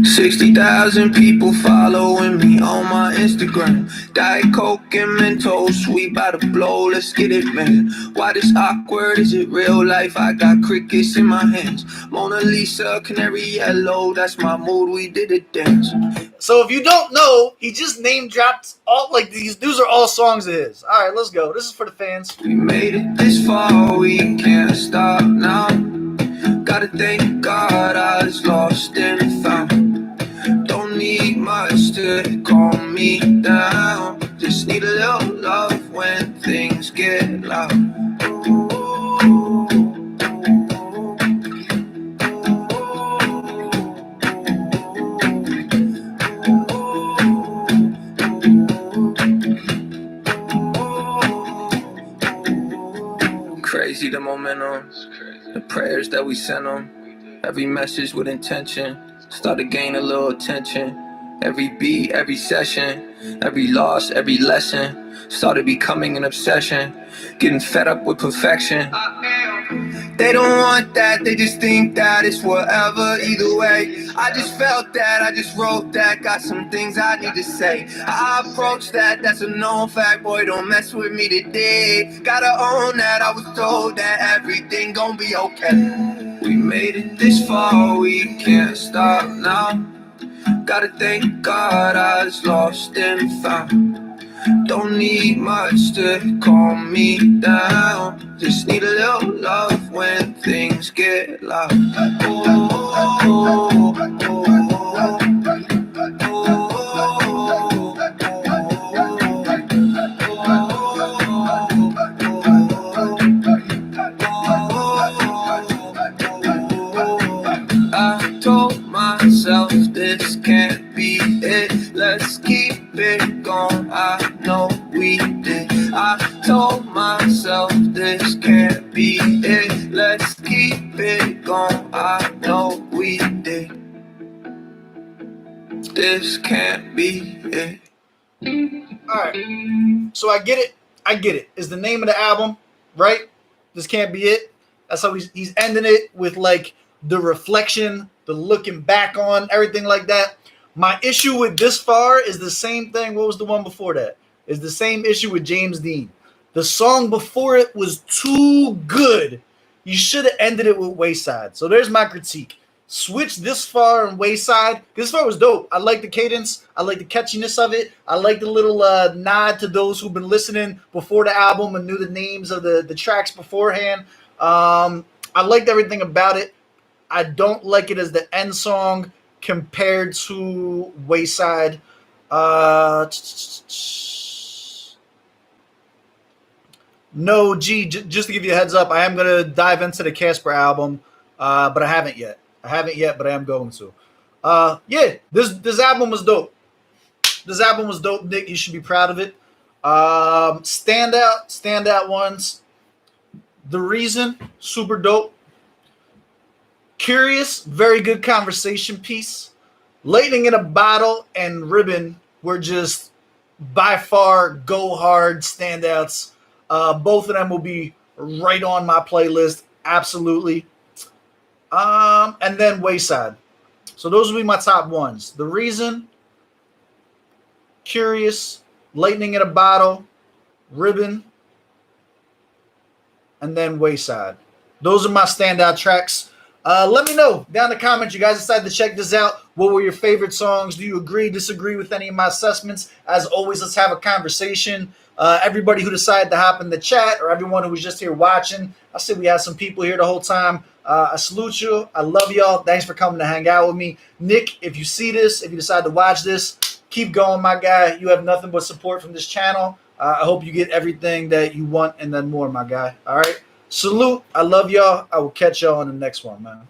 60,000 people following me on my Instagram. Diet Coke and Mentos, we bout to blow, let's get it, man. Why this awkward, is it real life? I got crickets in my hands. Mona Lisa, canary yellow, that's my mood, we did a dance. So if you don't know, he just name dropped all, like, these are all songs of his. All right, let's go. This is for the fans. We made it this far, we can't stop now. Gotta thank God I was lost and found. Don't need much to calm me down. Just need a little love when things get loud. Crazy the momentum, the prayers that we sent them. Every message with intention, start to gain a little attention. Every beat, every session, every loss, every lesson, started becoming an obsession. Getting fed up with perfection. They don't want that, they just think that it's whatever. Either way, I just felt that, I just wrote that. Got some things I need to say. I approach that, that's a known fact. Boy, don't mess with me today. Gotta own that, I was told that everything gon' be okay. We made it this far, we can't stop now. Gotta thank God I was lost and found. Don't need much to calm me down. Just need a little love when things get loud. I told myself this can't be it. Let's keep it going. I know we did. I told myself this can't be it. Let's keep it going. I know we did. This can't be it. All right. So I get it. I get it. Is the name of the album, right? This can't be it. That's how he's ending it with, like, the reflection, the looking back on, everything like that. My issue with This Far is the same thing. What was the one before that? Is the same issue with James Dean. The song before it was too good. You should have ended it with Wayside. So there's my critique. Switch This Far and Wayside. This Far was dope. I like the cadence. I like the catchiness of it. I like the little nod to those who've been listening before the album and knew the names of the tracks beforehand. I liked everything about it. I don't like it as the end song compared to Wayside. No, just to give you a heads up, I am going to dive into the Casper album, but I haven't yet. But I am going to. Yeah, this album was dope. This album was dope, Nick. You should be proud of it. Standout ones. The Reason, super dope. Curious, very good conversation piece. Lightning in a Bottle and Ribbon were just by far go hard standouts. Both of them will be right on my playlist, absolutely. And then Wayside. So those will be my top ones. The Reason, Curious, Lightning in a Bottle, Ribbon, and then Wayside. Those are my standout tracks. Let me know down in the comments. You guys decided to check this out. What were your favorite songs? Do you agree, disagree with any of my assessments? As always, let's have a conversation. Everybody who decided to hop in the chat, or everyone who was just here watching, I see we had some people here the whole time. I salute you. I love y'all. Thanks for coming to hang out with me. Nick, if you see this, if you decide to watch this, keep going, my guy. You have nothing but support from this channel. I hope you get everything that you want and then more, my guy. All right. Salute. I love y'all. I will catch y'all on the next one, man.